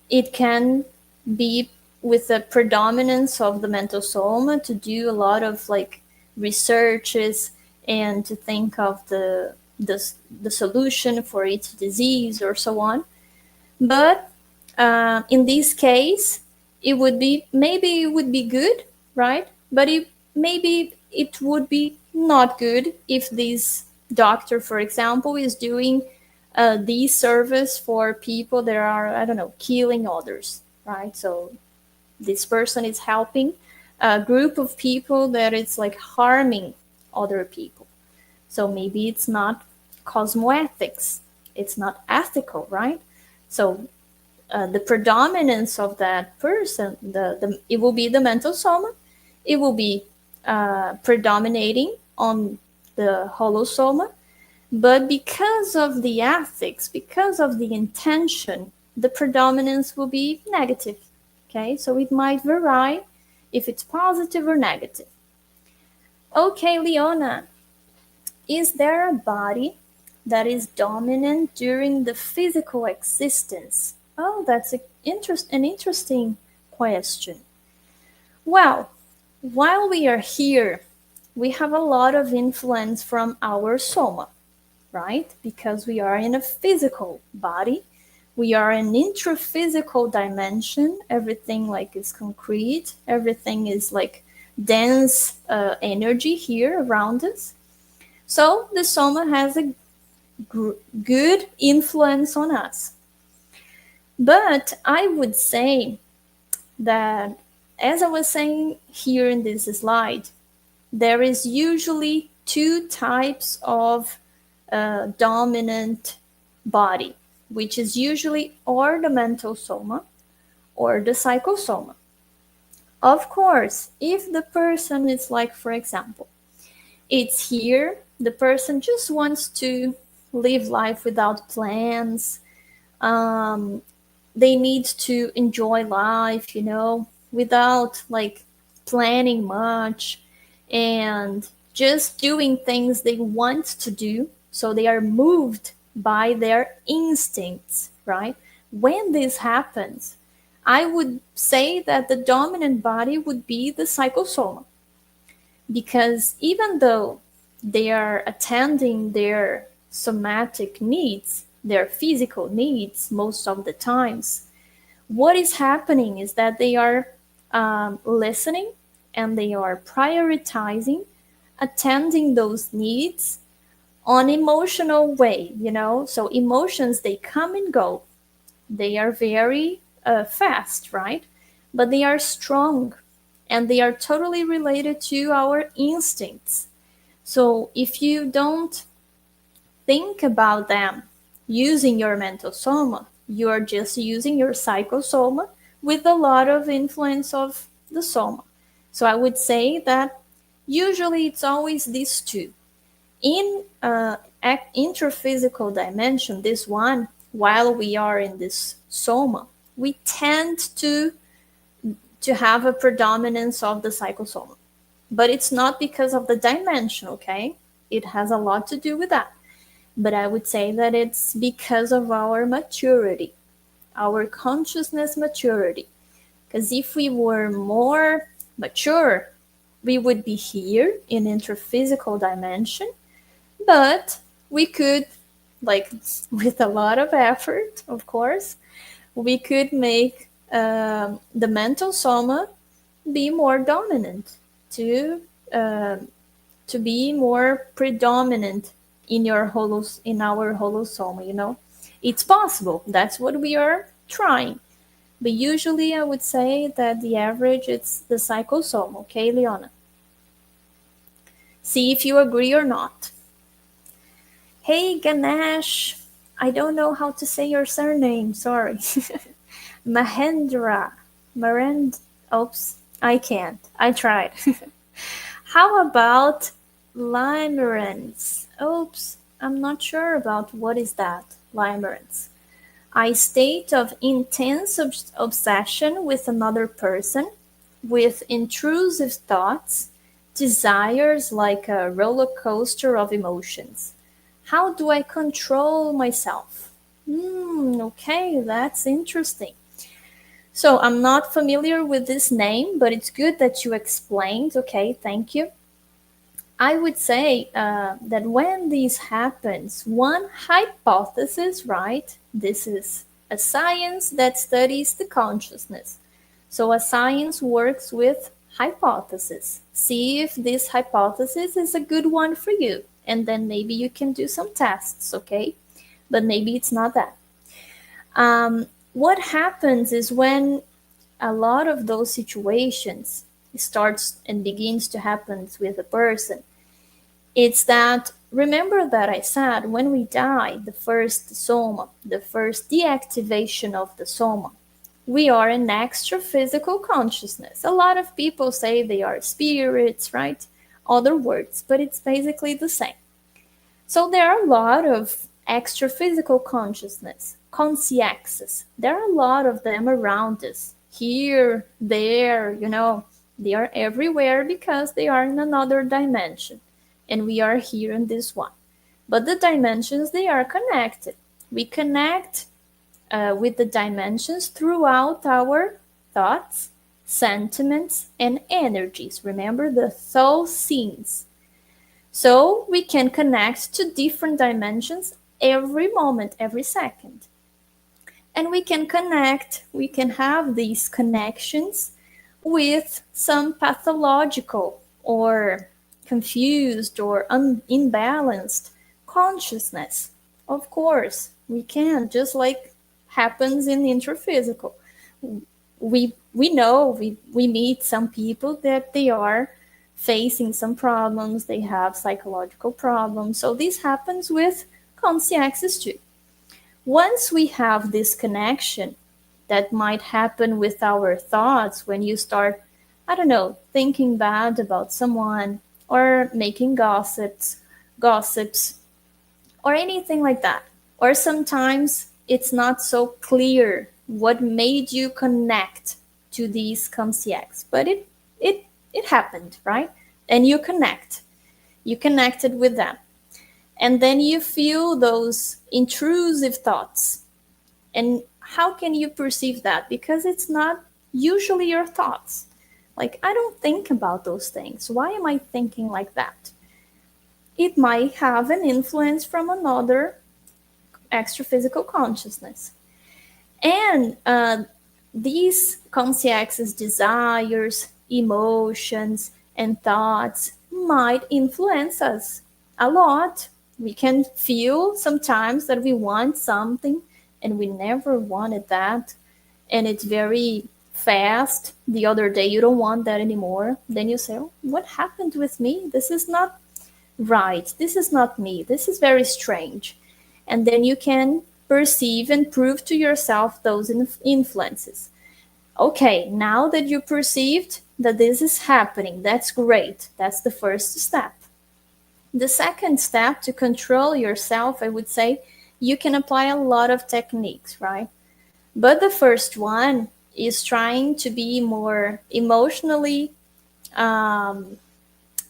it can be with the predominance of the mental soma to do a lot of like researches and to think of the solution for each disease or so on. But in this case, it would be, maybe it would be good, right? But maybe it would be not good if this doctor, for example, is doing this service for people that are, I don't know, killing others, right? So this person is helping a group of people that it's like harming other people. So maybe it's not cosmoethics, it's not ethical, right? So the predominance of that person, it will be the mental soma, it will be predominating on the holosoma, but because of the ethics, because of the intention, the predominance will be negative, okay? So it might vary if it's positive or negative. Okay, Leona, is there a body that is dominant during the physical existence? Oh, that's an interesting question. Well, while we are here, we have a lot of influence from our soma, right? Because we are in a physical body, we are an intraphysical dimension, everything like is concrete, everything is like dense energy here around us. So the soma has a good influence on us. But I would say that, as I was saying here in this slide, there is usually two types of dominant body, which is usually or the mental soma or the psychosoma. Of course, if the person is like, for example, it's here, the person just wants to live life without plans. Um, they need to enjoy life, without like planning much and just doing things they want to do. So they are moved by their instincts, right? When this happens, I would say that the dominant body would be the psychosoma, because even though they are attending their somatic needs, their physical needs most of the times, what is happening is that they are listening and they are prioritizing attending those needs on emotional way, so emotions, they come and go. They are very fast, right? But they are strong and they are totally related to our instincts. So if you don't think about them using your mental soma, you are just using your psychosoma with a lot of influence of the soma. So I would say that usually it's always these two. In intraphysical dimension, this one, while we are in this soma, we tend to have a predominance of the psychosoma. But it's not because of the dimension, okay? It has a lot to do with that. But I would say that it's because of our maturity, our consciousness maturity. Because if we were more mature, we would be here in intraphysical dimension, but we could, like, with a lot of effort, of course, we could make the mental soma be more dominant, to be more predominant in our holosoma. It's possible. That's what we are trying. But usually I would say that the average, it's the psychosoma. Okay, Leona? See if you agree or not. Hey, Ganesh. I don't know how to say your surname. Sorry. Mahendra. Oops. I can't. I tried. How about Limerance? Oops. I'm not sure about what is that. Limerance. A state of intense obsession with another person, with intrusive thoughts, desires like a roller coaster of emotions. How do I control myself? Okay, that's interesting. So I'm not familiar with this name, but it's good that you explained. Okay, thank you. I would say that when this happens, one hypothesis, right? This is a science that studies the consciousness. So a science works with hypothesis. See if this hypothesis is a good one for you. And then maybe you can do some tests, okay? But maybe it's not that. What happens is when a lot of those situations starts and begins to happen with a person, it's that, remember that I said when we die, the first soma, the first deactivation of the soma, we are an extra physical consciousness. A lot of people say they are spirits, right? Other words, but it's basically the same. So there are a lot of extra physical consciousness, consciexes. There are a lot of them around us, here, there, they are everywhere because they are in another dimension. And we are here in this one. But the dimensions, they are connected. We connect with the dimensions throughout our thoughts, sentiments, and energies. Remember the thought scenes. So we can connect to different dimensions every moment, every second. And we can have these connections with some pathological or confused or imbalanced consciousness. Of course, we can, just like happens in intraphysical. We meet some people that they are facing some problems, they have psychological problems. So this happens with consciexes too. Once we have this connection, that might happen with our thoughts when you start I don't know, thinking bad about someone or making gossips, or anything like that. Or sometimes it's not so clear what made you connect to these conscience, but it happened, right? And you connected with them. And then you feel those intrusive thoughts. And how can you perceive that? Because it's not usually your thoughts. Like, I don't think about those things. Why am I thinking like that? It might have an influence from another extra-physical consciousness. And these consciences, desires, emotions, and thoughts might influence us a lot. We can feel sometimes that we want something and we never wanted that. And it's very fast. The other day, you don't want that anymore. Then you say, oh, what happened with me? This is not right. This is not me. This is very strange. And then you can perceive and prove to yourself those influences. Okay, now that you perceived that this is happening, that's great. That's the first step. The second step, to control yourself, I would say, you can apply a lot of techniques, right? But the first one is trying to be more emotionally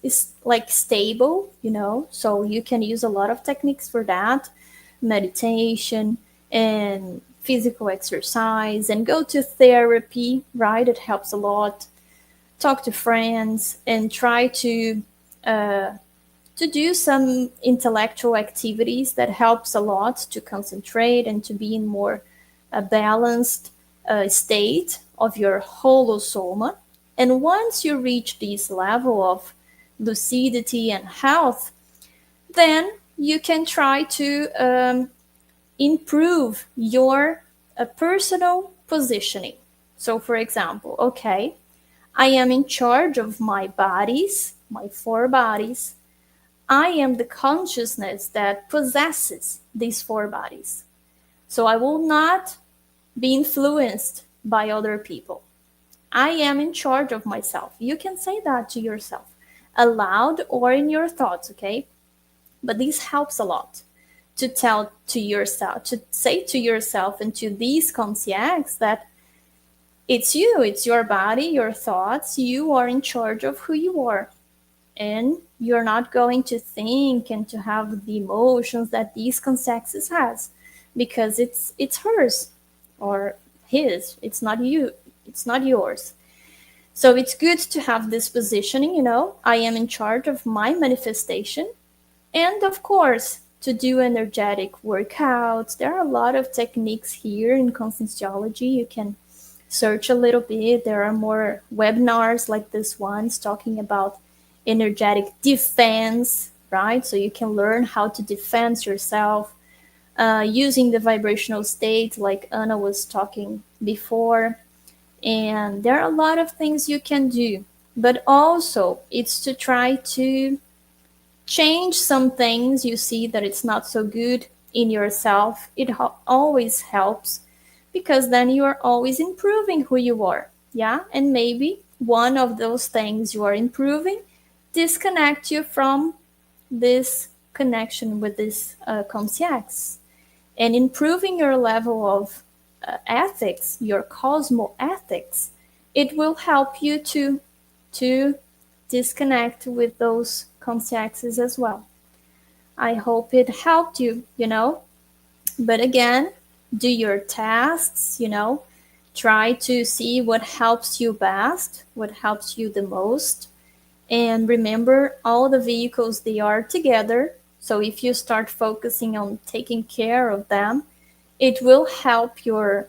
is like stable, so you can use a lot of techniques for that, meditation and physical exercise, and go to therapy, right? It helps a lot. Talk to friends and try to do some intellectual activities that helps a lot to concentrate and to be in more balanced state of your holosoma. And once you reach this level of lucidity and health, then you can try to improve your personal positioning. So, for example, okay, I am in charge of my bodies, my 4 bodies. I am the consciousness that possesses these 4 bodies. So I will not be influenced by other people. I am in charge of myself. You can say that to yourself aloud or in your thoughts, okay? But this helps a lot to tell to yourself, to say to yourself and to these conscience that it's you, it's your body, your thoughts. You are in charge of who you are. And you're not going to think and to have the emotions that these consciences has, because it's hers or his. It's not you. It's not yours. So it's good to have this positioning, I am in charge of my manifestation. And of course, to do energetic workouts. There are a lot of techniques here in Conscienciology. You can search a little bit. There are more webinars like this one's talking about energetic defense, right? So you can learn how to defend yourself using the vibrational state like Anna was talking before. And there are a lot of things you can do. But also, it's to try to change some things you see that it's not so good in yourself. It always helps, because then you are always improving who you are. Yeah. And maybe one of those things you are improving disconnect you from this connection with this conscience. And improving your level of ethics, your cosmo ethics, it will help you to disconnect with those consciences as well. I hope it helped you, But again, do your tests, Try to see what helps you best, what helps you the most. And remember, all the vehicles, they are together. So if you start focusing on taking care of them, it will help your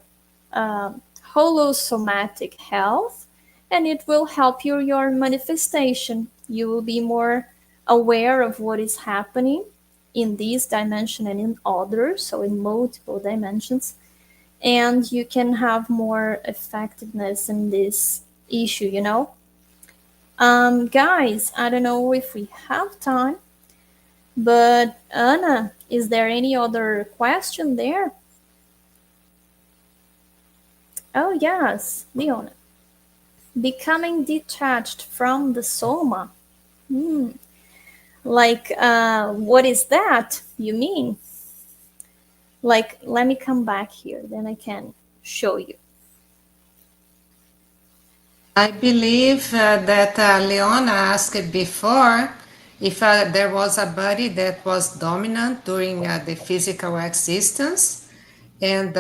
holosomatic health, and it will help your manifestation. You will be more aware of what is happening in this dimension and in others, so in multiple dimensions, and you can have more effectiveness in this issue, Guys, I don't know if we have time, but Anna, is there any other question there? Oh, yes, Leona. Becoming detached from the Soma. Like, what is that you mean? Like, let me come back here, then I can show you. I believe that Leona asked before if there was a body that was dominant during the physical existence, and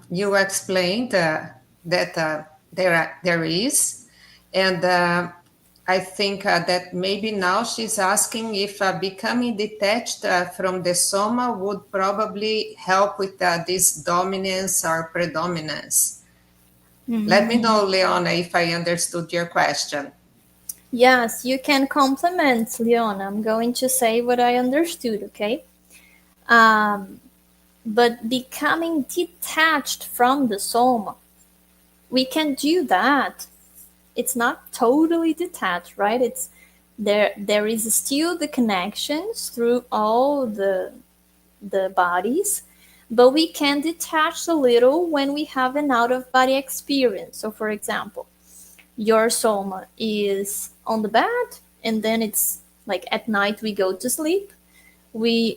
you explained that there is, and I think that maybe now she's asking if becoming detached from the soma would probably help with this dominance or predominance. Let me know, Leona, if I understood your question. Yes, you can complement, Leona. I'm going to say what I understood, okay? But becoming detached from the Soma, we can do that. It's not totally detached, right? It's there is still the connections through all the bodies, but we can detach a little when we have an out of body experience. So for example, your soma is on the bed, and then it's like at night we go to sleep,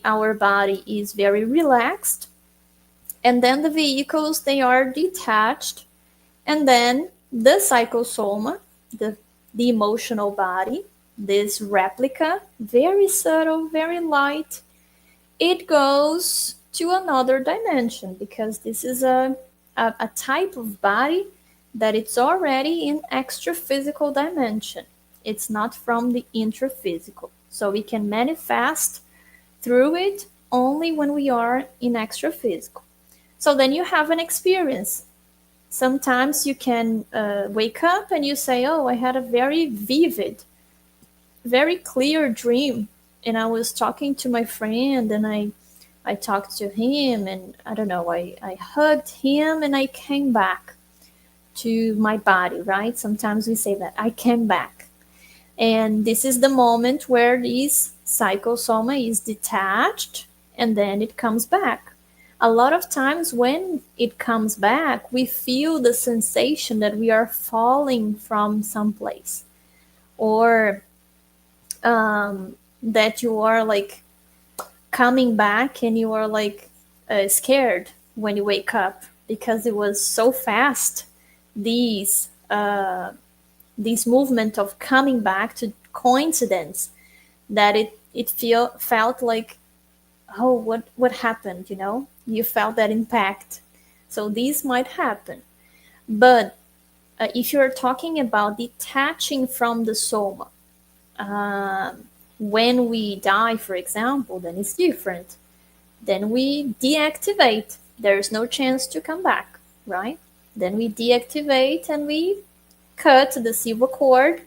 our body is very relaxed, and then the vehicles, they are detached, and then the psychosoma, the emotional body, this replica, very subtle, very light, it goes to another dimension, because this is a type of body that it's already in extra physical dimension. It's not from the intraphysical. So we can manifest through it only when we are in extra physical. So then you have an experience. Sometimes you can wake up and you say, oh, I had a very vivid, very clear dream. And I was talking to my friend, and I talked to him, and I don't know, I hugged him, and I came back to my body, right? Sometimes we say that, I came back. And this is the moment where this psychosoma is detached, and then it comes back. A lot of times when it comes back, we feel the sensation that we are falling from someplace, or that you are like coming back and you are like scared when you wake up, because it was so fast, these movement of coming back to coincidence, that it felt like, oh, what happened, you felt that impact. So these might happen. But if you're talking about detaching from the soma, when we die, for example, then it's different. Then we deactivate. There's no chance to come back, right? Then we deactivate and we cut the silver cord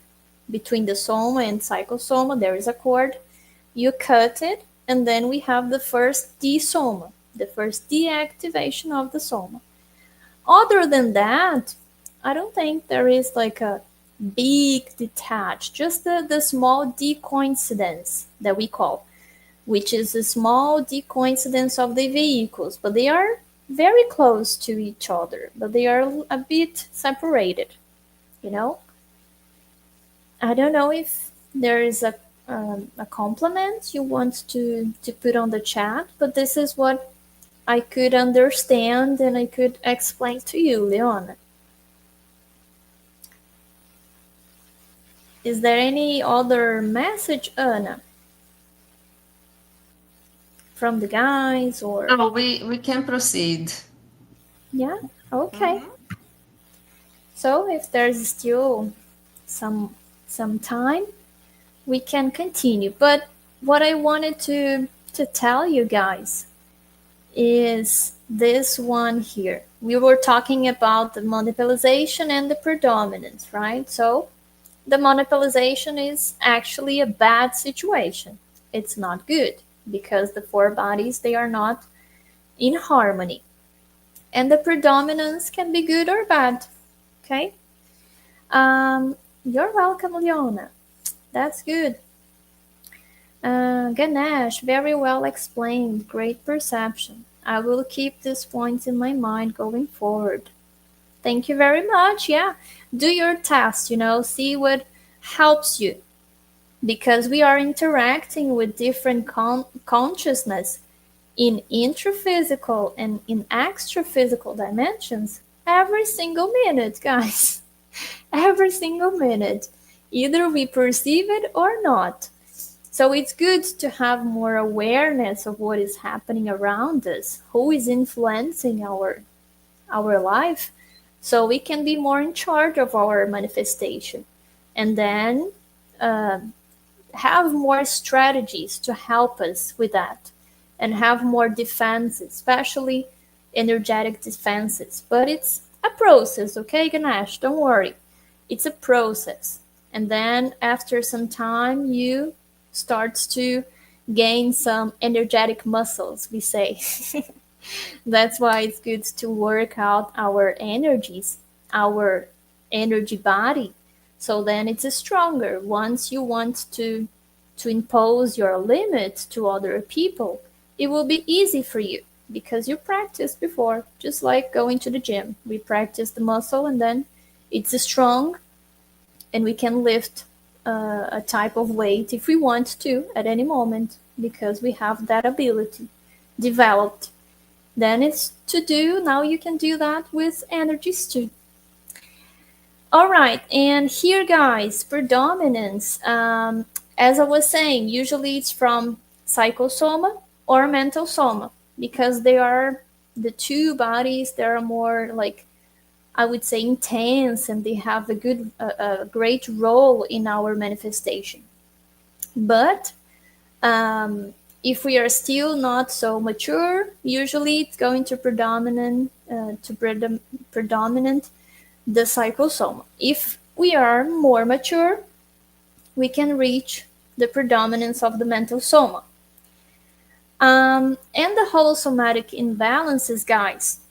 between the soma and psychosoma. There is a cord. You cut it, and then we have the first Dissoma, the first deactivation of the soma. Other than that, I don't think there is like a big detach, just the small decoincidence that we call, which is a small decoincidence of the vehicles, but they are very close to each other, but they are a bit separated, you know? I don't know if there is a compliment you want to put on the chat, but this is what I could understand and I could explain to you, Leona. Is there any other message, Anna? From the guys, or? No, we can proceed. Yeah, okay. So if there's still some time, we can continue. But what I wanted to tell you guys is this one here. We were talking about the monopolization and the predominance, right? So the monopolization is actually a bad situation. It's not good, because the four bodies, they are not in harmony. And the predominance can be good or bad. Okay? You're welcome, Leona. That's good. Ganesh, very well explained. Great perception. I will keep these points in my mind going forward. Thank you very much. Yeah. Do your test, see what helps you, because we are interacting with different consciousness in intraphysical and in extraphysical dimensions every single minute, guys. Every single minute. Either we perceive it or not. So it's good to have more awareness of what is happening around us, who is influencing our life, so we can be more in charge of our manifestation. And then have more strategies to help us with that, and have more defenses, especially energetic defenses. But it's a process, okay, Ganesh? Don't worry. It's a process. And then after some time, you start to gain some energetic muscles, we say. That's why it's good to work out our energies, our energy body. So then it's stronger. Once you want to impose your limit to other people, it will be easy for you because you practiced before, just like going to the gym. We practice the muscle and then it's strong, and we can lift a type of weight if we want to at any moment, because we have that ability developed. Then it's to do, now you can do that with energies too. All right, and here, guys, predominance. As I was saying, usually it's from psychosoma or mental soma, because they are the two bodies that are more, like, I would say, intense, and they have a great role in our manifestation. But if we are still not so mature, usually it's going to predominant the psychosoma. If we are more mature, we can reach the predominance of the mental soma. And the holosomatic imbalances, guys,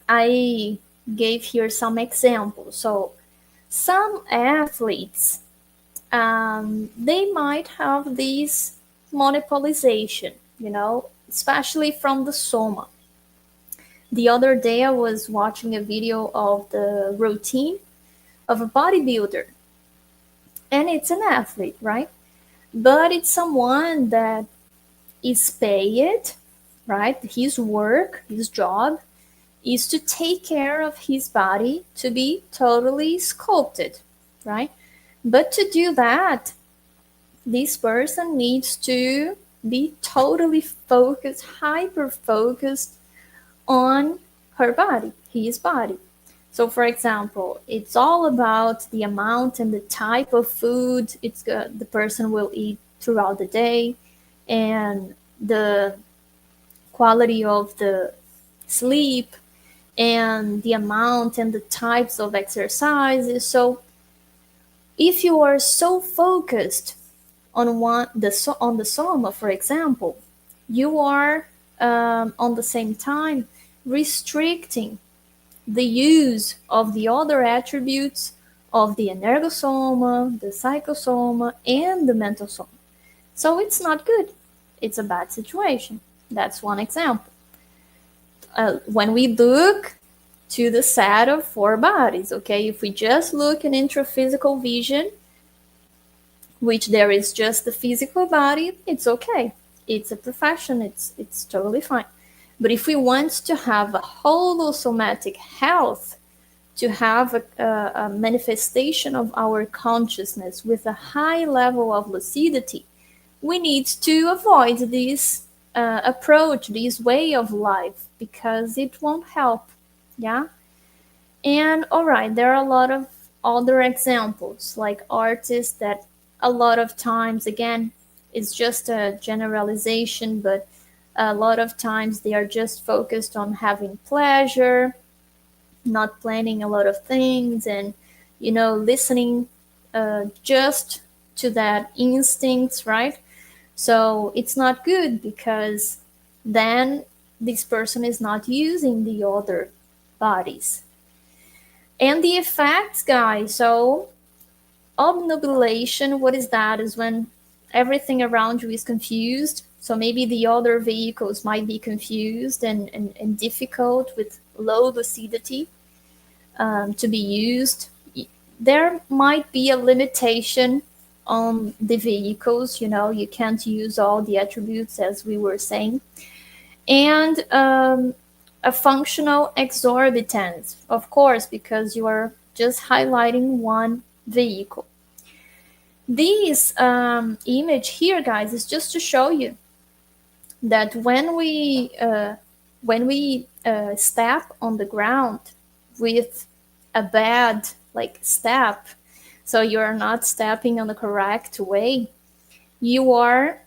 I gave here some examples. So some athletes, they might have this monopolization, especially from the soma. The other day I was watching a video of the routine of a bodybuilder, and it's an athlete, right? But it's someone that is paid, right? His work, his job is to take care of his body to be totally sculpted, right? But to do that, this person needs to be totally focused, hyper focused on her body, his body. So, for example, it's all about the amount and the type of food the person will eat throughout the day, and the quality of the sleep, and the amount and the types of exercises. So if you are so focused on the soma, for example, you are on the same time restricting the use of the other attributes of the energosoma, the psychosoma, and the mental soma. So it's not good. It's a bad situation. That's one example. When we look to the set of four bodies, okay, if we just look in intraphysical vision, which there is just the physical body, it's okay. It's a profession. It's totally fine. But if we want to have a holosomatic health, to have a manifestation of our consciousness with a high level of lucidity, we need to avoid this approach, this way of life, because it won't help. Yeah. And all right, there are a lot of other examples, like artists that a lot of times, again, it's just a generalization, but a lot of times they are just focused on having pleasure, not planning a lot of things, and listening just to that instincts, right? So it's not good, because then this person is not using the other bodies. And the effects, guys, so obnubilation, what is that? Is when everything around you is confused. So maybe the other vehicles might be confused and difficult with low lucidity. to be used. There might be a limitation on the vehicles, you can't use all the attributes as we were saying. And a functional exorbitance, of course, because you are just highlighting one vehicle. This image here, guys, is just to show you that when we step on the ground with a bad step, so you're not stepping on the correct way, you are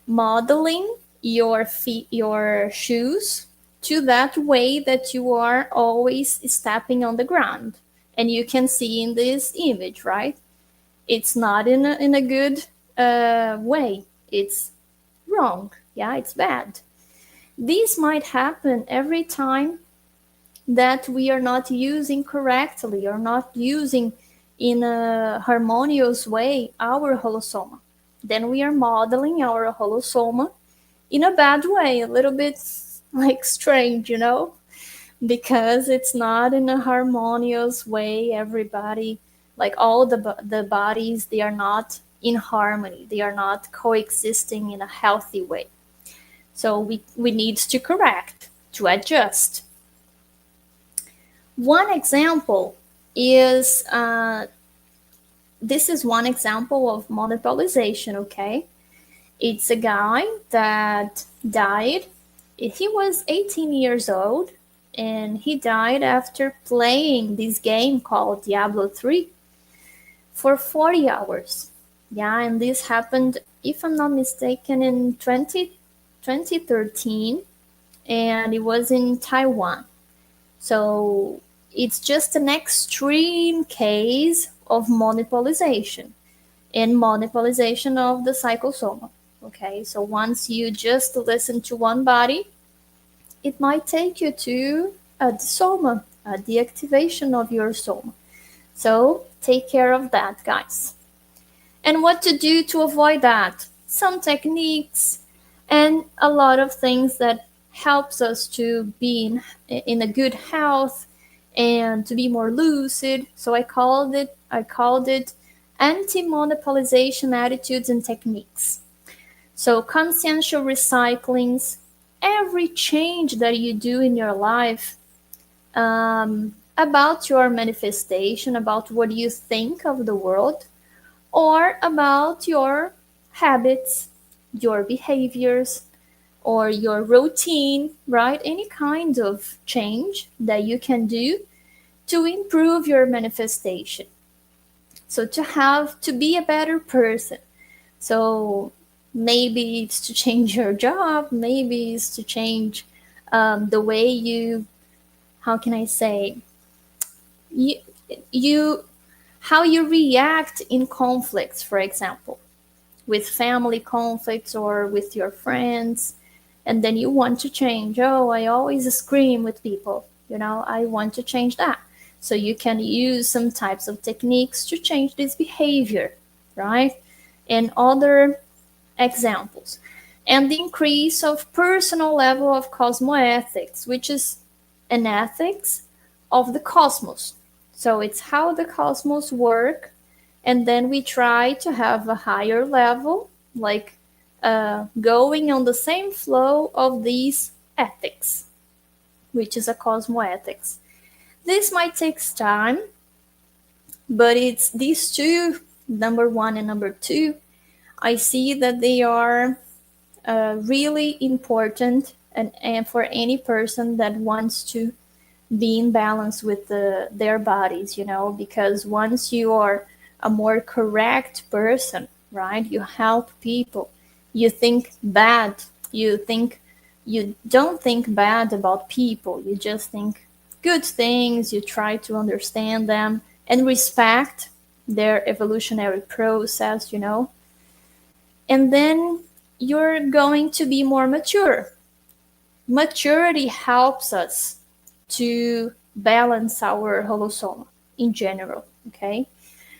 modeling your feet, your shoes, to that way that you are always stepping on the ground. And you can see in this image, right? It's not in a good way. It's wrong. Yeah, it's bad. This might happen every time that we are not using correctly or not using in a harmonious way our holosoma. Then we are modeling our holosoma in a bad way, a little bit strange, because it's not in a harmonious way. Everybody, all the bodies, they are not in harmony. They are not coexisting in a healthy way. So we need to correct, to adjust. One example is, this is one example of monopolization, okay? It's a guy that died. He was 18 years old, and he died after playing this game called Diablo 3 for 40 hours. Yeah, and this happened, if I'm not mistaken, in 2013, and it was in Taiwan. So it's just an extreme case of monopolization and monopolization of the psychosoma. Okay, so once you just listen to one body, it might take you to a Dissoma, a deactivation of your Soma. So take care of that, guys. And what to do to avoid that? Some techniques and a lot of things that helps us to be in a good health and to be more lucid. So I called it anti-monopolization attitudes and techniques. So consciential recyclings, every change that you do in your life, about your manifestation, about what you think of the world, or about your habits, your behaviors, or your routine, right? Any kind of change that you can do to improve your manifestation. So to be a better person. So maybe it's to change your job, maybe it's to change the way you, how can I say, how you react in conflicts, for example, with family conflicts or with your friends. And then you want to change. Oh, I always scream with people. I want to change that. So you can use some types of techniques to change this behavior, right? And other examples. And the increase of personal level of cosmoethics, which is an ethics of the cosmos. So it's how the cosmos work. And then we try to have a higher level, going on the same flow of these ethics, which is a cosmoethics. This might take time, but it's these two, number one and number two, I see that they are really important and for any person that wants to be in balance with their bodies, because once you are a more correct person, right, you help people. You think bad. You don't think bad about people. You just think good things. You try to understand them and respect their evolutionary process, And then you're going to be more mature. Maturity helps us to balance our holosoma in general, okay?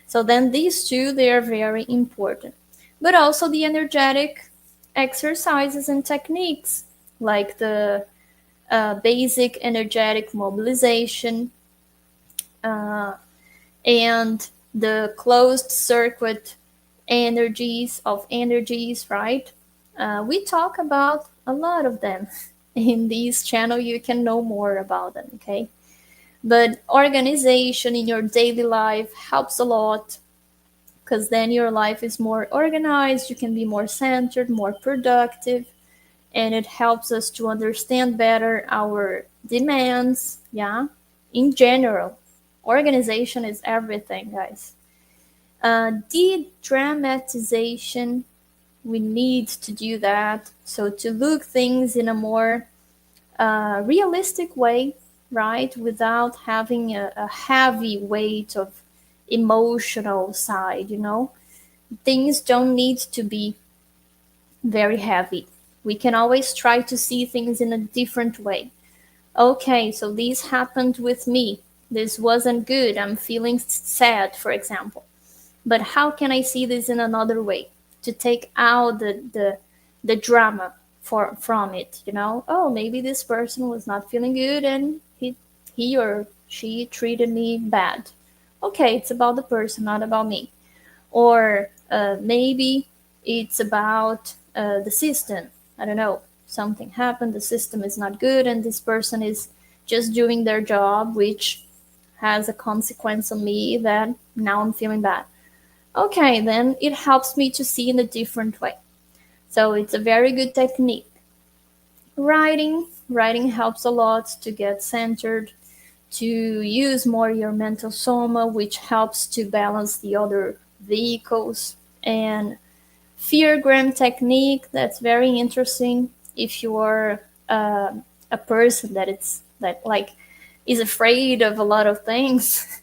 So then these two, they are very important. But also the energetic exercises and techniques, like the basic energetic mobilization, and the closed circuit energies, right? We talk about a lot of them in this channel. You can know more about them, okay? But organization in your daily life helps a lot, because then your life is more organized, you can be more centered, more productive, and it helps us to understand better our demands. Yeah, in general, organization is everything, guys. De-dramatization, we need to do that. So to look things in a more realistic way, right? Without having a heavy weight of emotional side, you know? Things don't need to be very heavy. We can always try to see things in a different way. Okay, so this happened with me. This wasn't good. I'm feeling sad, for example. But how can I see this in another way to take out the drama from it? You know, oh, maybe this person was not feeling good and he or she treated me bad. Okay, it's about the person, not about me. Or maybe it's about the system. I don't know. Something happened, the system is not good, and this person is just doing their job, which has a consequence on me that now I'm feeling bad. Okay, then it helps me to see in a different way. So it's a very good technique. Writing helps a lot to get centered, to use more your mental soma, which helps to balance the other vehicles. And feargram technique, that's very interesting if you are a person that like is afraid of a lot of things.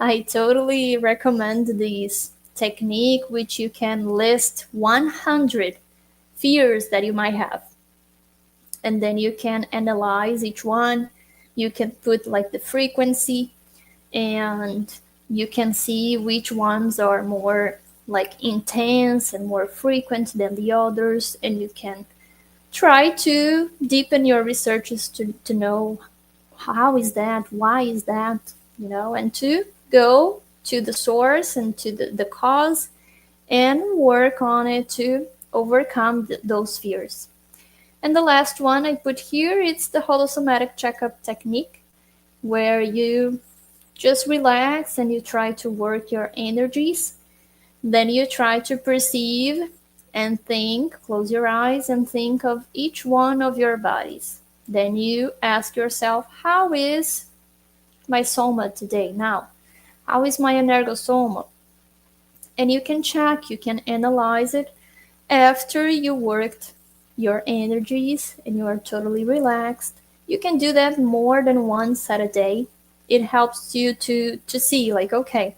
I totally recommend this technique, which you can list 100 fears that you might have, and then you can analyze each one. You can put like the frequency, and you can see which ones are more like intense and more frequent than the others, and you can try to deepen your researches to know how is that, why is that, you know, and to go to the source and to the cause and work on it to overcome those fears. And the last one I put here, it's the holosomatic checkup technique, where you just relax and you try to work your energies. Then you try to perceive and think, close your eyes and think of each one of your bodies. Then you ask yourself, how is my soma today now? How is my energosoma? And you can check, you can analyze it after you worked your energies and you are totally relaxed. You can do that more than once at a day. It helps you to see like, okay,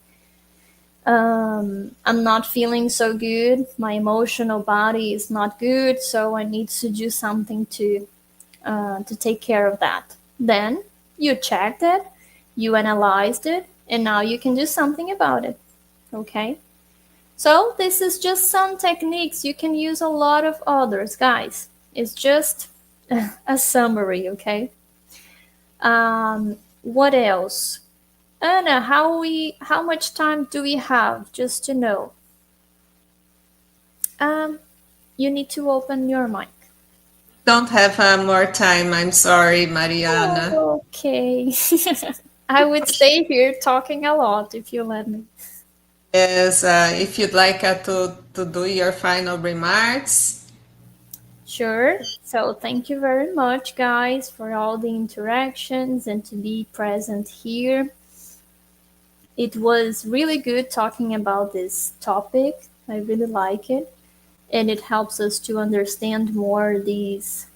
I'm not feeling so good. My emotional body is not good, so I need to do something to take care of that. Then you checked it, you analyzed it, and now you can do something about it. Okay? So this is just some techniques. You can use a lot of others, guys. It's just a summary, okay? What else? Anna, how much time do we have, just to know? You need to open your mic. Don't have more time. I'm sorry, Maryana. Oh, okay. I would stay here talking a lot if you let me. Yes, if you'd like to do your final remarks. Sure. So thank you very much, guys, for all the interactions and to be present here. It was really good talking about this topic. I really like it. And it helps us to understand more this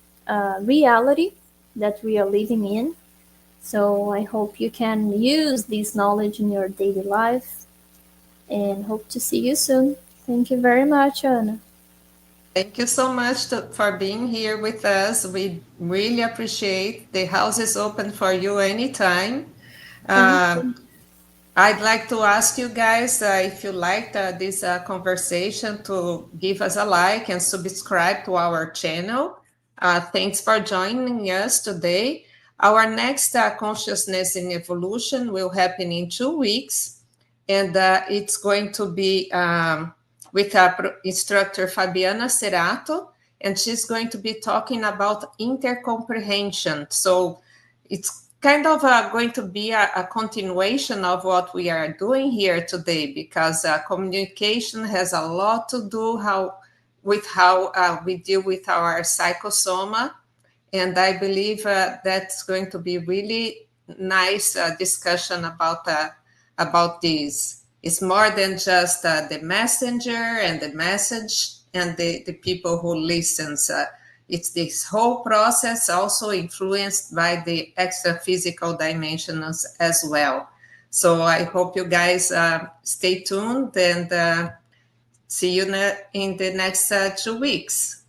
reality that we are living in. So I hope you can use this knowledge in your daily life, and hope to see you soon. Thank you very much, Anna. Thank you so much for being here with us. We really appreciate. The house is open for you anytime. I'd like to ask you guys if you liked this conversation to give us a like and subscribe to our channel. Thanks for joining us today. Our next Consciousness in Evolution will happen in 2 weeks, and it's going to be with instructor Fabiana Cerato, and she's going to be talking about intercomprehension. So it's kind of going to be a continuation of what we are doing here today, because communication has a lot to do with how we deal with our psychosoma. And I believe that's going to be really nice discussion about this. It's more than just the messenger and the message and the people who listens. It's this whole process also influenced by the extra-physical dimensions as well. So I hope you guys stay tuned and see you in the next 2 weeks.